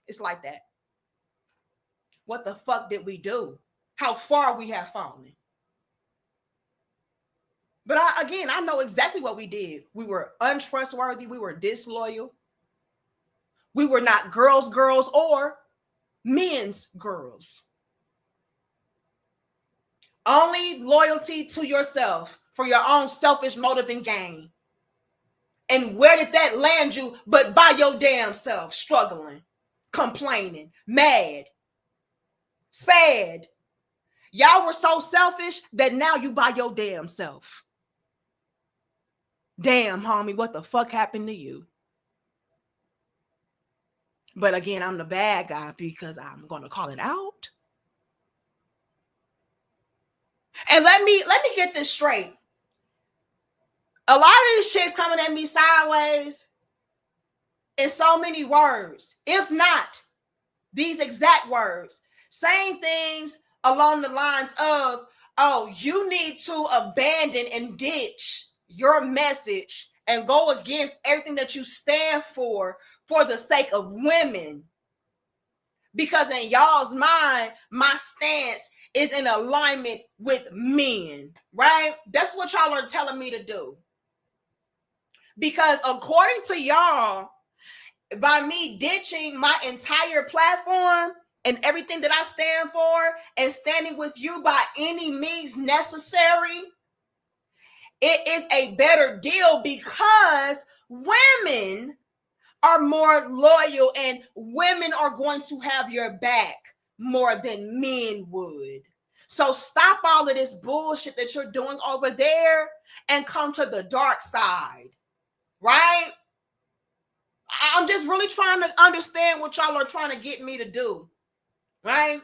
It's like that. What the fuck did we do? How far we have fallen. But I know exactly what we did. We were untrustworthy. We were disloyal. We were not girls' or men's girls. Only loyalty to yourself for your own selfish motive and gain. And where did that land you but by your damn self, struggling, complaining, mad, sad? Y'all were so selfish that now you by your damn self. Damn, homie, what the fuck happened to you? But again, I'm the bad guy because I'm going to call it out. And let me get this straight. A lot of these chicks coming at me sideways in so many words, if not these exact words, saying things along the lines of, oh, you need to abandon and ditch your message and go against everything that you stand for the sake of women. Because in y'all's mind, my stance is in alignment with men, right? That's what y'all are telling me to do. Because according to y'all, by me ditching my entire platform and everything that I stand for and standing with you by any means necessary, it is a better deal because women are more loyal and women are going to have your back more than men would. So stop all of this bullshit that you're doing over there and come to the dark side, right? I'm just really trying to understand what y'all are trying to get me to do, right?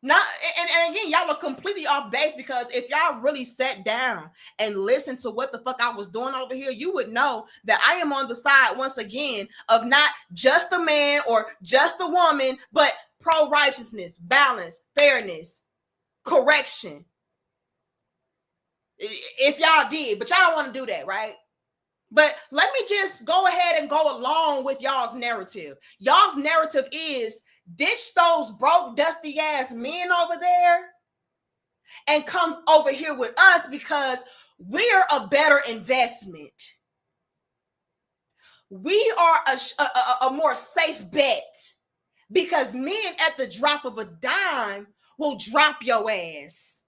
Not and again, y'all are completely off base because if y'all really sat down and listened to what the fuck I was doing over here, you would know that I am on the side once again of not just a man or just a woman, but pro-righteousness, balance, fairness, correction. If y'all did, but y'all don't want to do that, right? But let me just go ahead and go along with y'all's narrative. Y'all's narrative is ditch those broke, dusty ass men over there and come over here with us because we're a better investment. We are a more safe bet because men at the drop of a dime will drop your ass.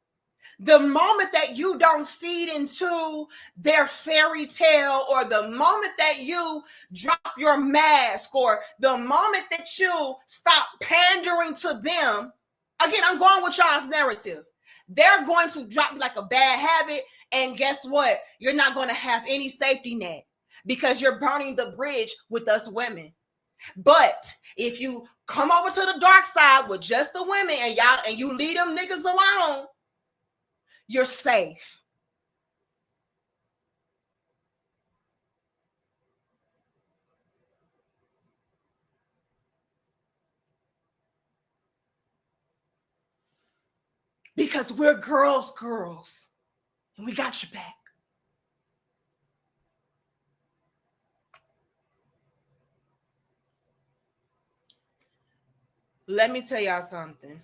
The moment that you don't feed into their fairy tale, or the moment that you drop your mask, or the moment that you stop pandering to them, again, I'm going with y'all's narrative. They're going to drop like a bad habit. And guess what? You're not going to have any safety net because you're burning the bridge with us women. But if you come over to the dark side with just the women and you leave them niggas alone, you're safe. Because we're girls, and we got your back. Let me tell y'all something.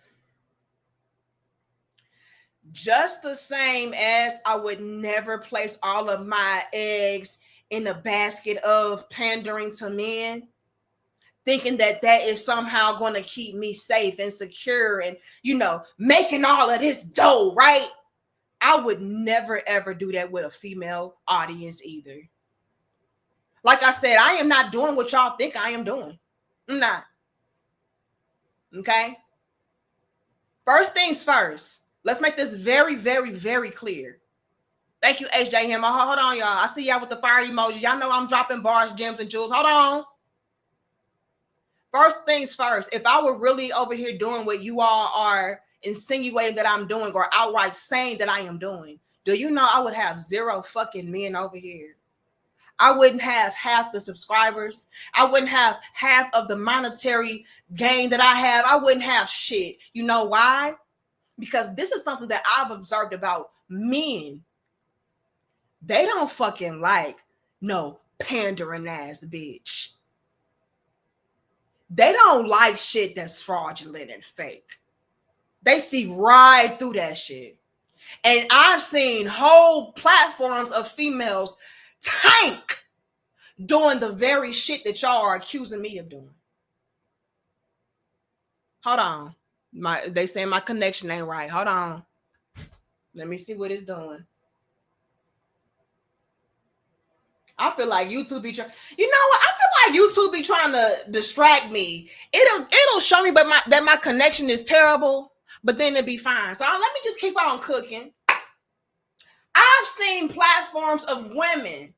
Just the same as I would never place all of my eggs in a basket of pandering to men, thinking that that is somehow going to keep me safe and secure and, making all of this dough, right? I would never, ever do that with a female audience either. Like I said, I am not doing what y'all think I am doing. I'm not. Okay? First things first. Let's make this very, very, very clear. Thank you, HJ Him. Hold on, y'all. I see y'all with the fire emoji. Y'all know I'm dropping bars, gems, and jewels. Hold on. First things first, if I were really over here doing what you all are insinuating that I'm doing or outright saying that I am doing, do you know I would have 0 fucking men over here? I wouldn't have half the subscribers. I wouldn't have half of the monetary gain that I have. I wouldn't have shit. You know why? Because this is something that I've observed about men. They don't fucking like no pandering ass bitch. They don't like shit that's fraudulent and fake. They see right through that shit. And I've seen whole platforms of females tank doing the very shit that y'all are accusing me of doing. Hold on. They saying my connection ain't right. Hold on. Let me see what it's doing. I feel like YouTube be trying. You know what? I feel like YouTube be trying to distract me. It'll show me, that my connection is terrible, but then it'll be fine. So let me just keep on cooking. I've seen platforms of women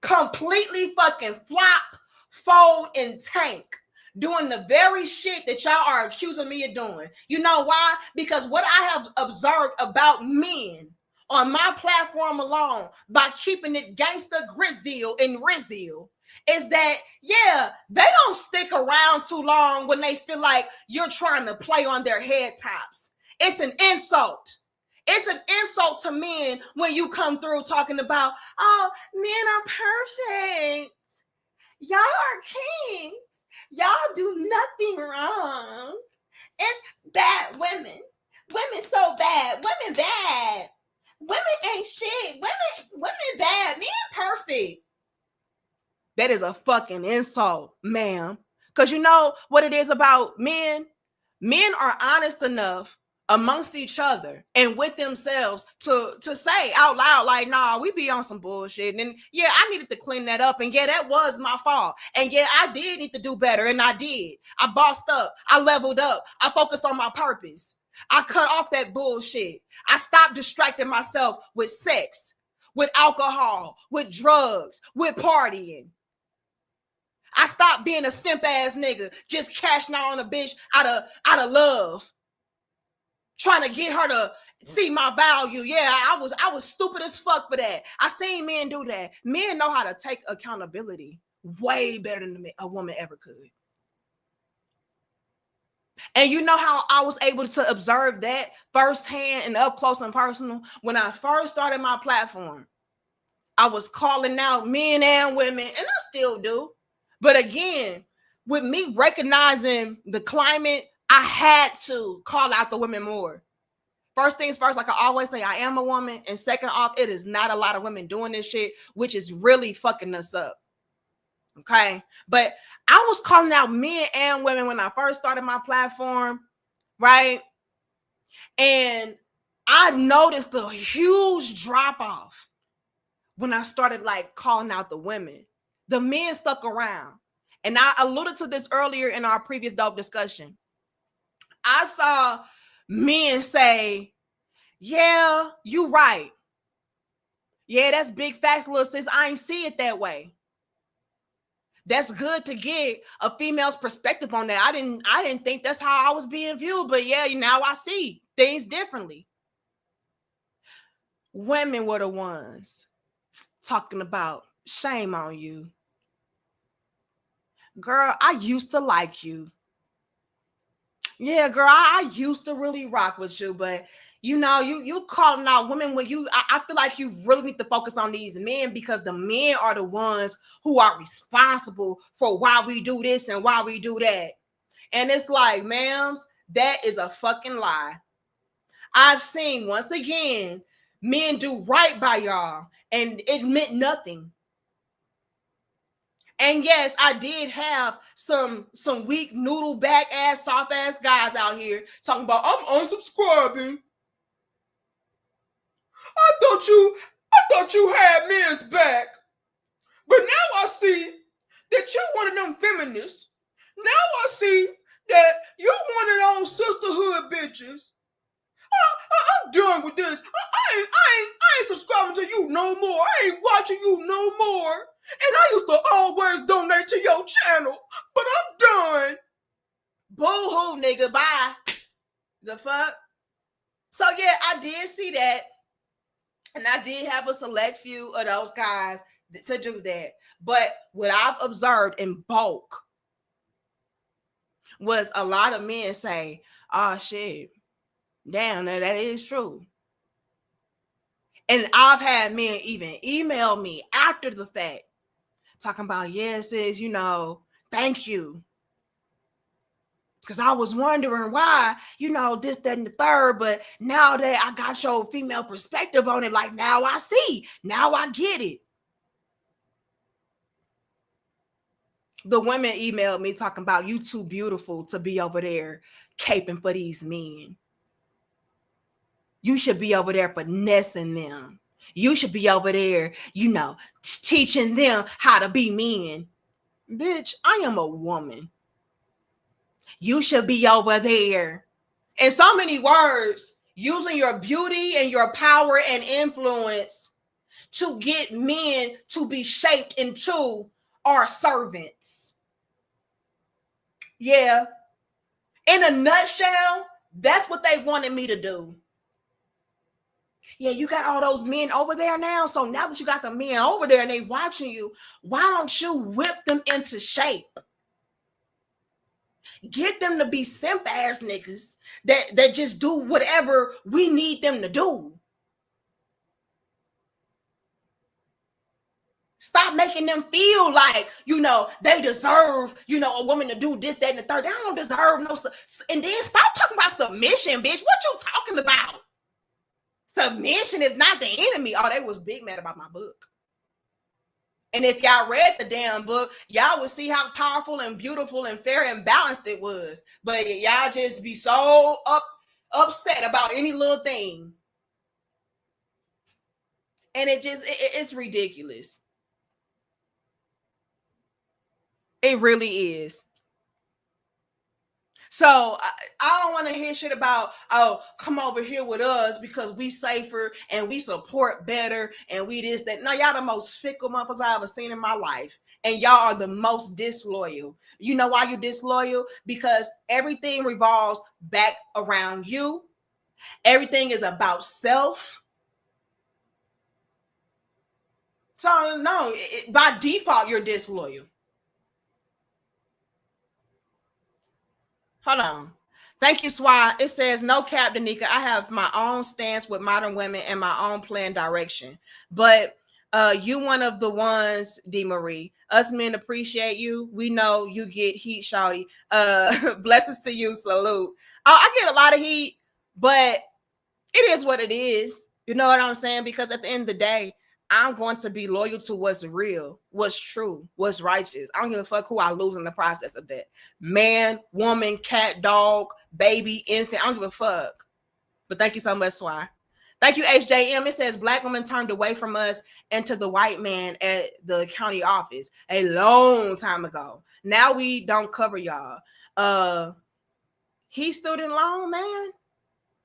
completely fucking flop, fold, and tank, doing the very shit that y'all are accusing me of doing. You know why? Because what I have observed about men on my platform alone, by keeping it gangsta grizzle and rizzill, is that, yeah, they don't stick around too long when they feel like you're trying to play on their head tops. It's an insult. It's an insult to men when you come through talking about, oh, men are perfect. Y'all are kings. Y'all do nothing wrong. It's bad women. Women so bad. Women bad. Women ain't shit. Women bad. Men perfect. That is a fucking insult, ma'am. Because you know what it is about men? Men are honest enough amongst each other and with themselves to say out loud, like, nah, we be on some bullshit. And yeah, I needed to clean that up. And yeah, that was my fault. And yeah, I did need to do better. And I did. I bossed up. I leveled up. I focused on my purpose. I cut off that bullshit. I stopped distracting myself with sex, with alcohol, with drugs, with partying. I stopped being a simp ass nigga, just cashing out on a bitch out of love, trying to get her to see my value. Yeah, I was stupid as fuck for that. I seen men do that. Men know how to take accountability way better than a woman ever could. And you know how I was able to observe that firsthand and up close and personal? When I first started my platform, I was calling out men and women, and I still do. But again, with me recognizing the climate, I had to call out the women more. First things first, like I always say, I am a woman. And second off, it is not a lot of women doing this shit, which is really fucking us up. Okay? But I was calling out men and women when I first started my platform, right? And I noticed a huge drop off when I started like calling out the women. The men stuck around. And I alluded to this earlier in our previous dope discussion. I saw men say, yeah, you right. Yeah, that's big facts, little sis. I ain't see it that way. That's good to get a female's perspective on that. I didn't think that's how I was being viewed, but yeah, now I see things differently. Women were the ones talking about shame on you. Girl, I used to like you. Yeah, girl, I used to really rock with you, but you know, you calling out women when I feel like you really need to focus on these men, because the men are the ones who are responsible for why we do this and why we do that. And it's like, ma'ams, that is a fucking lie. I've seen, once again, men do right by y'all and it meant nothing. And yes, I did have some weak noodle back ass, soft ass guys out here talking about, I'm unsubscribing. I thought you had men's back. But now I see that you one of them feminists. Now I see that you one of those sisterhood bitches. I'm done with this. I ain't subscribing to you no more. I ain't watching you no more. And I used to always donate to your channel. but I'm done. Boo-hoo, nigga, bye. The fuck? So yeah, I did see that. And I did have a select few of those guys to do that. But what I've observed in bulk was a lot of men say, oh shit, damn, that is true. And I've had men even email me after the fact, talking about, yes, sis, thank you. Because I was wondering why, this, that, and the third. But now that I got your female perspective on it, like now I see, now I get it. The women emailed me talking about, you too beautiful to be over there caping for these men. You should be over there finessing them. You should be over there, teaching them how to be men. Bitch, I am a woman. You should be over there. In so many words, using your beauty and your power and influence to get men to be shaped into our servants. Yeah. In a nutshell, that's what they wanted me to do. Yeah, you got all those men over there now. So now that you got the men over there and they watching you, why don't you whip them into shape? Get them to be simp ass niggas that just do whatever we need them to do. Stop making them feel like, they deserve, a woman to do this, that, and the third. They don't deserve no. And then stop talking about submission, bitch. What you talking about? Submission is not the enemy. Oh, they was big mad about my book. And if y'all read the damn book, y'all would see how powerful and beautiful and fair and balanced it was. But y'all just be so upset about any little thing. And it's ridiculous. It really is. So I don't want to hear shit about, oh, come over here with us because we safer and we support better and we this, that. No, y'all the most fickle motherfuckers I ever seen in my life. And y'all are the most disloyal. You know why you're disloyal? Because everything revolves back around you. Everything is about self. So no, by default, you're disloyal. Hold on. Thank you, Swa. It says, no cap, Danica. I have my own stance with modern women and my own planned direction. But you one of the ones, D. Marie. Us men appreciate you. We know you get heat, shawty. Blessings to you. Salute. I get a lot of heat, but it is what it is. You know what I'm saying? Because at the end of the day, I'm going to be loyal to what's real, what's true, what's righteous. I don't give a fuck who I lose in the process of that. Man, woman, cat, dog, baby, infant. I don't give a fuck. But thank you so much, Swy. Thank you, HJM. It says black women turned away from us and to the white man at the county office a long time ago. Now we don't cover y'all. He student loan, man.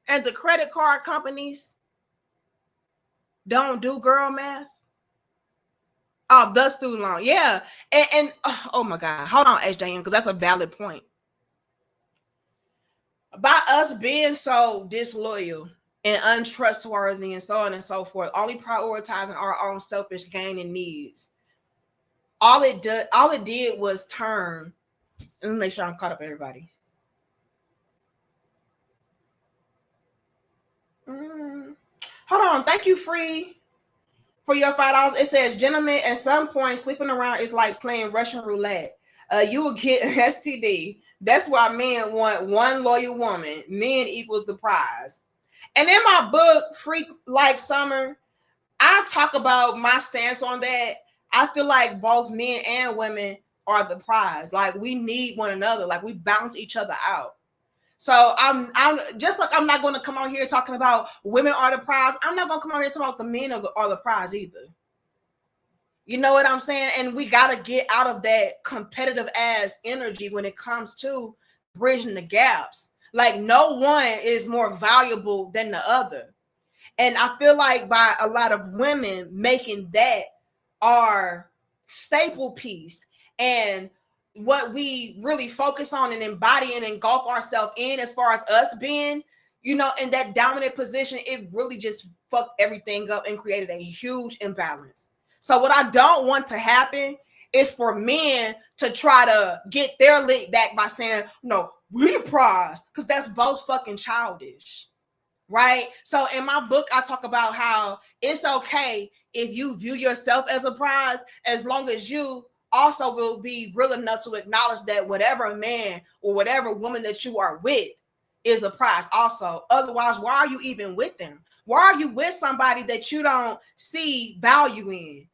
And the credit card companies don't do girl math. Oh, the student loan. Yeah. And oh my God. Hold on, HJM, because that's a valid point. By us being so disloyal and untrustworthy and so on and so forth, only prioritizing our own selfish gain and needs. All it did was turn. Let me make sure I'm caught up, everybody. Hold on. Thank you, Free, for your $5. It says, gentlemen, at some point, sleeping around is like playing Russian roulette. You will get an STD. That's why men want one loyal woman. Men equals the prize. And in my book, Freak Like Summer, I talk about my stance on that. I feel like both men and women are the prize. Like, we need one another. Like, we balance each other out. So I'm just like, I'm not going to come on here talking about women are the prize. I'm not going to come on here talking about the men are the prize either. You know what I'm saying? And we got to get out of that competitive ass energy when it comes to bridging the gaps. Like, no one is more valuable than the other. And I feel like by a lot of women making that our staple piece and what we really focus on and embody and engulf ourselves in, as far as us being, you know, in that dominant position, it really just fucked everything up and created a huge imbalance. So what I don't want to happen is for men to try to get their lick back by saying, no, we the prize, because that's both fucking childish, right? So in my book, I talk about how it's okay if you view yourself as a prize, as long as you also will be real enough to acknowledge that whatever man or whatever woman that you are with is a prize also. Otherwise, why are you even with them? Why are you with somebody that you don't see value in,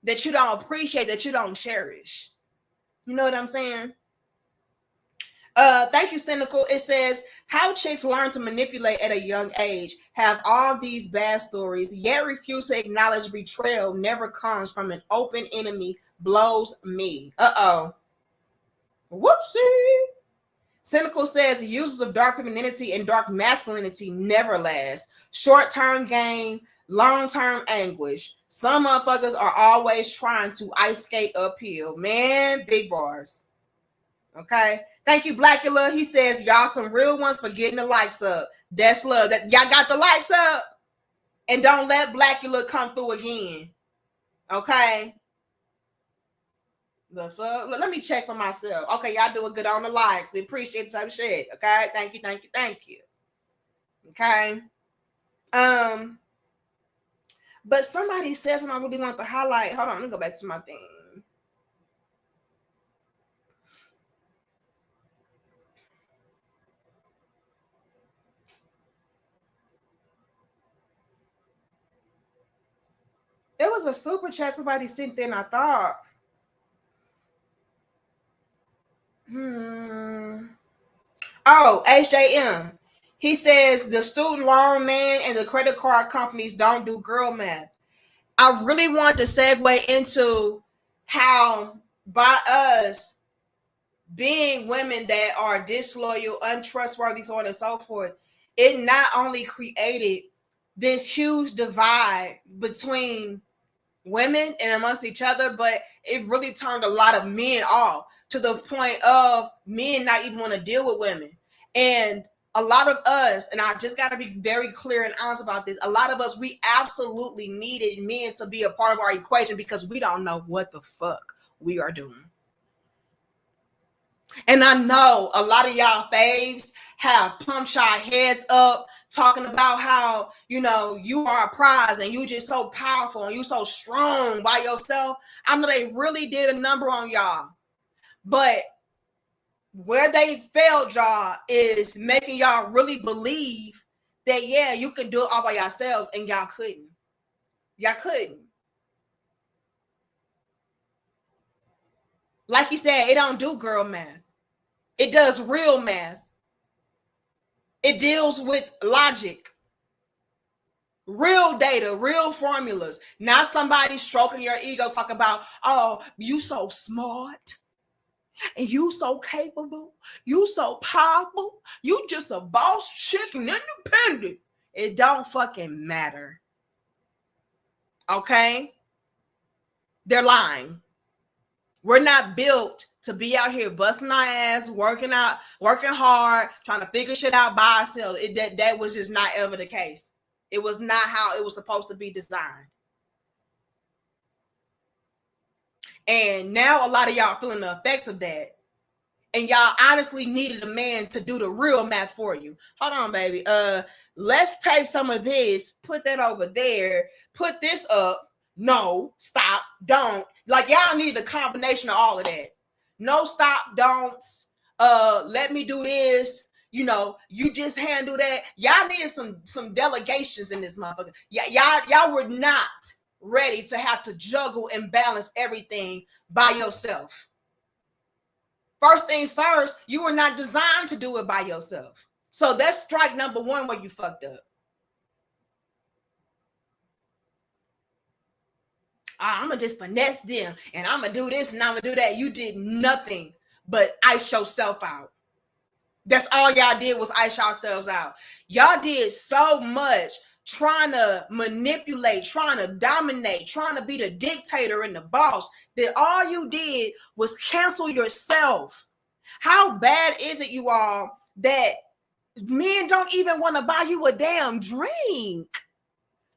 that you don't appreciate, that you don't cherish? You know what I'm saying? Thank you, Cynical. It says, how chicks learn to manipulate at a young age, have all these bad stories, yet refuse to acknowledge betrayal never comes from an open enemy, blows me. Uh-oh. Whoopsie. Cynical says, uses of dark femininity and dark masculinity never last. Short-term gain, long-term anguish. Some motherfuckers are always trying to ice skate uphill. Man, big bars. Okay. Thank you, Blackula. He says, y'all some real ones for getting the likes up. That's love. That y'all got the likes up. And don't let Blackula come through again. Okay. The fuck? Let me check for myself. Okay, y'all doing good on the likes. We appreciate some shit. Okay. Thank you, thank you, thank you. Okay. But somebody says something I really want to highlight. Hold on, let me go back to my thing. There was a super chat somebody sent in, I thought. Oh, HJM. He says the student loan man and the credit card companies don't do girl math. I really want to segue into how, by us being women that are disloyal, untrustworthy, so on and so forth, it not only created this huge divide between women and amongst each other, but it really turned a lot of men off, to the point of men not even want to deal with women. And a lot of us, and I just got to be very clear and honest about this, a lot of us, we absolutely needed men to be a part of our equation, because we don't know what the fuck we are doing. And I know a lot of y'all faves have pumped y'all heads up talking about how, you know, you are a prize and you just so powerful and you so strong by yourself. I know they really did a number on y'all. But where they failed y'all is making y'all really believe that, yeah, you can do it all by yourselves, and y'all couldn't. Y'all couldn't. Like he said, it don't do girl math. It does real math. It deals with logic, real data, real formulas, not somebody stroking your ego talking about, oh, you so smart and you so capable, you so powerful, you just a boss chick and independent. It don't fucking matter. Okay? They're lying. We're not built to be out here busting our ass, working hard, trying to figure shit out by ourselves. That was just not ever the case. It was not how it was supposed to be designed. And now a lot of y'all feeling the effects of that. And y'all honestly needed a man to do the real math for you. Hold on, baby. Let's take some of this, put that over there, put this up. No, stop, don't. Like, y'all need a combination of all of that. No, stop, don'ts. Let me do this. You know, you just handle that. Y'all needed some delegations in this motherfucker. Y'all were not ready to have to juggle and balance everything by yourself. First things first, you were not designed to do it by yourself. So that's strike number one where you fucked up. I'm going to just finesse them and I'm going to do this and I'm going to do that. You did nothing but ice yourself out. That's all y'all did was ice yourselves out. Y'all did so much trying to manipulate, trying to dominate, trying to be the dictator and the boss, that all you did was cancel yourself. How bad is it, you all, that men don't even want to buy you a damn drink?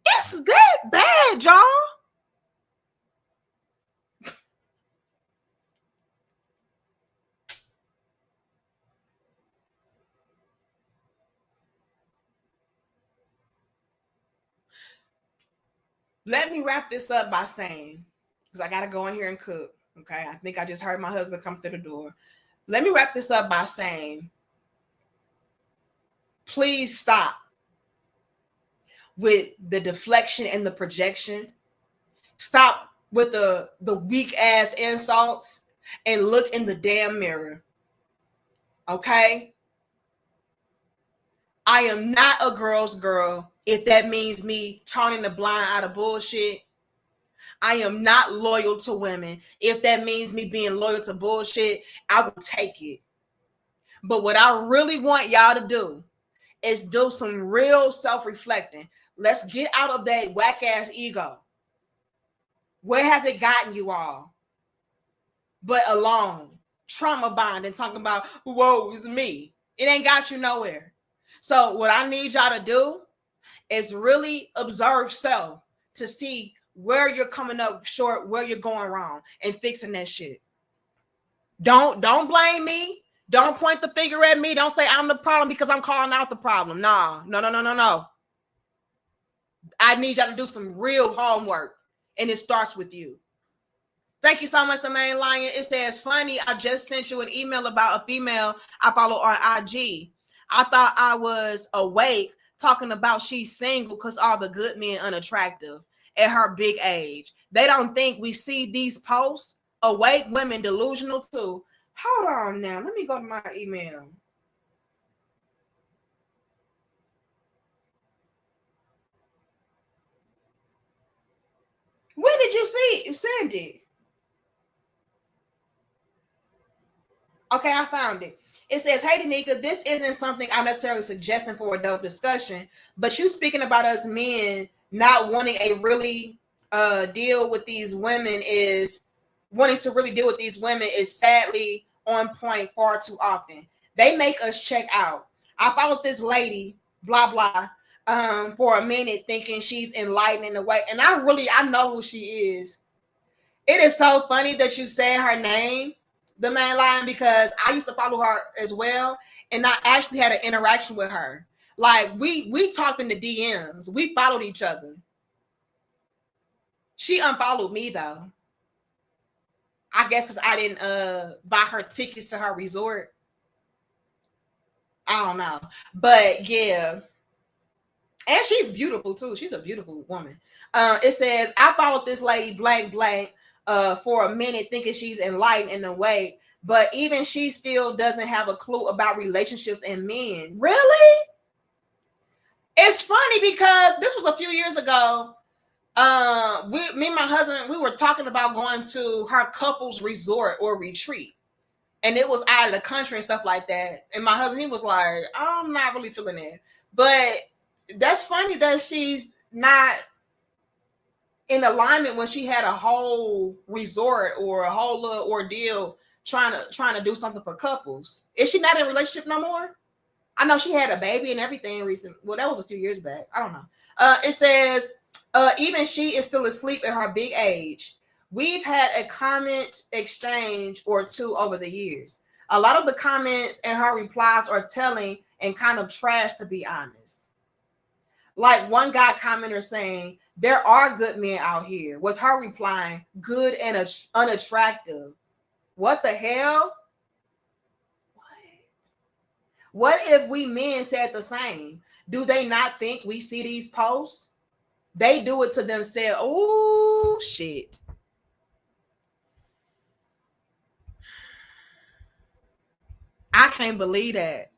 It's that bad, y'all. Let me wrap this up by saying, because I got to go in here and cook. Okay. I think I just heard my husband come through the door. Let me wrap this up by saying, please stop with the deflection and the projection. Stop with the weak ass insults and look in the damn mirror. Okay? I am not a girl's girl if that means me turning the blind eye of bullshit. I am not loyal to women. If that means me being loyal to bullshit, I will take it. But what I really want y'all to do is do some real self-reflecting. Let's get out of that whack-ass ego. Where has it gotten you all? But alone, trauma bond, and talking about, whoa, it's me. It ain't got you nowhere. So what I need y'all to do is really observe self to see where you're coming up short, where you're going wrong, and fixing that shit. Don't blame me. Don't point the finger at me. Don't say I'm the problem because I'm calling out the problem. No. I need y'all to do some real homework, and it starts with you. Thank you so much, the main lion. It says, funny, I just sent you an email about a female I follow on IG. I thought I was awake talking about she's single because all the good men unattractive at her big age. They don't think we see these posts. Awake women delusional too. Hold on now. Let me go to my email. When did you send it? Okay, I found it. It says, hey, Danica, this isn't something I'm necessarily suggesting for adult discussion, but you speaking about us men not wanting a really deal with these women is wanting to really deal with these women is sadly on point far too often. They make us check out. I followed this lady, blah, blah, for a minute thinking she's enlightening the way. And I know who she is. It is so funny that you said her name, the main line, because I used to follow her as well. And I actually had an interaction with her. Like we talked in the DMs. We followed each other. She unfollowed me though. I guess because I didn't buy her tickets to her resort. I don't know. But yeah. And she's beautiful too. She's a beautiful woman. It says, I followed this lady blank for a minute thinking she's enlightened in a way, but even she still doesn't have a clue about relationships and men. Really? It's funny because this was a few years ago. Me and my husband, we were talking about going to her couple's resort or retreat. And it was out of the country and stuff like that. And my husband, he was like, I'm not really feeling it. But that's funny that she's not in alignment when she had a whole resort or a whole little ordeal trying to do something for couples. Is she not in a relationship no more? I know she had a baby and everything recent. Well, that was a few years back. I don't know. It says, even she is still asleep at her big age. We've had a comment exchange or two over the years. A lot of the comments and her replies are telling and kind of trash, to be honest. Like one guy commenter saying, there are good men out here, with her replying, good and unattractive. What the hell? What if we men said the same? Do they not think we see these posts? They do it to themselves. Oh, shit. I can't believe that.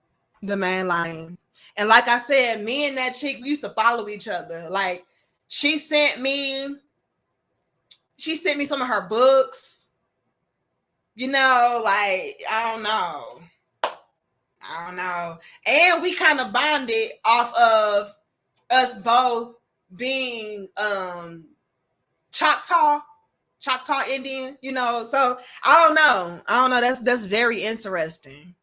The man lying. And like I said, me and that chick, we used to follow each other. Like she sent me some of her books. You know, like, I don't know. And we kind of bonded off of us both being Choctaw Indian, you know. So I don't know. That's very interesting.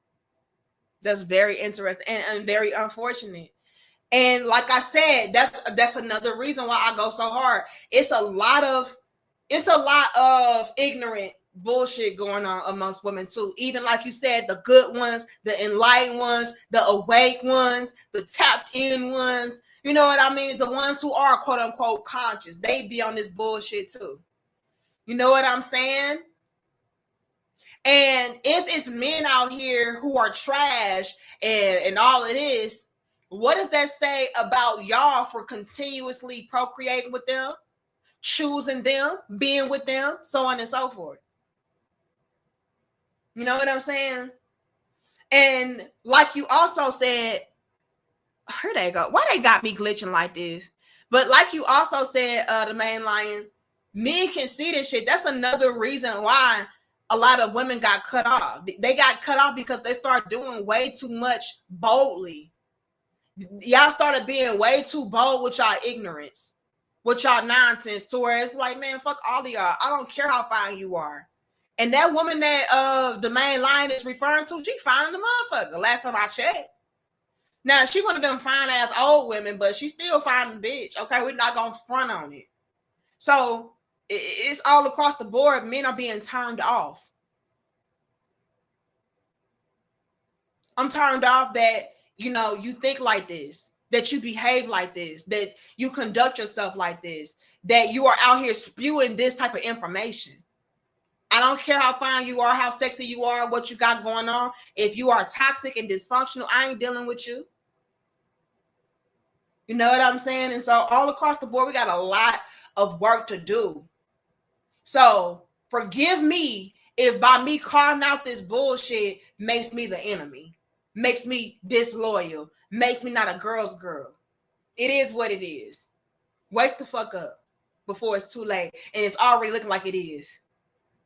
That's very interesting and very unfortunate. And like I said, that's another reason why I go so hard. It's a lot of ignorant bullshit going on amongst women too. Even like you said, the good ones, the enlightened ones, the awake ones, the tapped in ones. You know what I mean? The ones who are quote unquote conscious, they be on this bullshit too. You know what I'm saying? And if it's men out here who are trash and all it is, what does that say about y'all for continuously procreating with them, choosing them, being with them, so on and so forth? You know what I'm saying? And like you also said, here they go. Why they got me glitching like this? But like you also said, the main lion, men can see this shit. That's another reason why a lot of women got cut off. They got cut off because they started doing way too much boldly. Y'all started being way too bold with y'all ignorance, with y'all nonsense, to where it's like, man, fuck all of y'all. I don't care how fine you are. And that woman that the main lion is referring to, she fine in the motherfucker. Last time I checked. Now she one of them fine ass old women, but she still fine bitch. Okay, we're not gonna front on it. So it's all across the board. Men are being turned off. I'm turned off that, you know, you think like this, that you behave like this, that you conduct yourself like this, that you are out here spewing this type of information. I don't care how fine you are, how sexy you are, what you got going on. If you are toxic and dysfunctional, I ain't dealing with you. You know what I'm saying? And so all across the board, we got a lot of work to do. So forgive me if by me calling out this bullshit makes me the enemy, makes me disloyal, makes me not a girl's girl. It is what it is. Wake the fuck up before it's too late. And it's already looking like it is.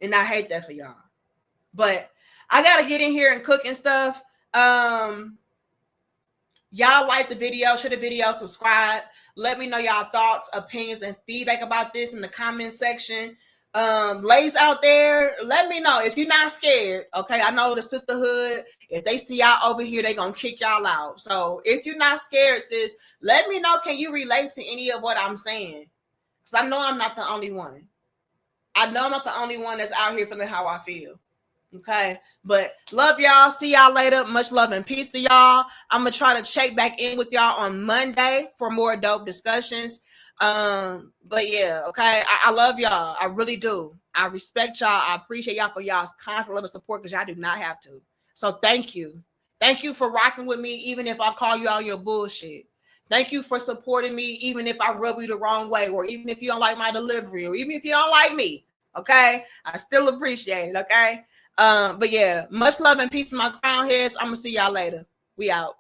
And I hate that for y'all. But I got to get in here and cook and stuff. Y'all like the video, share the video, subscribe. Let me know y'all thoughts, opinions, and feedback about this in the comment section. Ladies out there, let me know if you're not scared. Okay, I know the sisterhood, if they see y'all over here, they gonna kick y'all out. So if you're not scared, sis, let me know. Can you relate to any of what I'm saying? Because I know I'm not the only one. I know I'm not the only one that's out here feeling how I feel. Okay, but love y'all. See y'all later. Much love and peace to y'all. I'm gonna try to check back in with y'all on Monday for more dope discussions. But yeah, okay. I love y'all. I really do. I respect y'all. I appreciate y'all for y'all's constant love and support, because y'all do not have to. So thank you. Thank you for rocking with me, even if I call you on your bullshit. Thank you for supporting me, even if I rub you the wrong way, or even if you don't like my delivery, or even if you don't like me. Okay, I still appreciate it. Okay. But yeah, much love and peace to my crown heads. I'm gonna see y'all later. We out.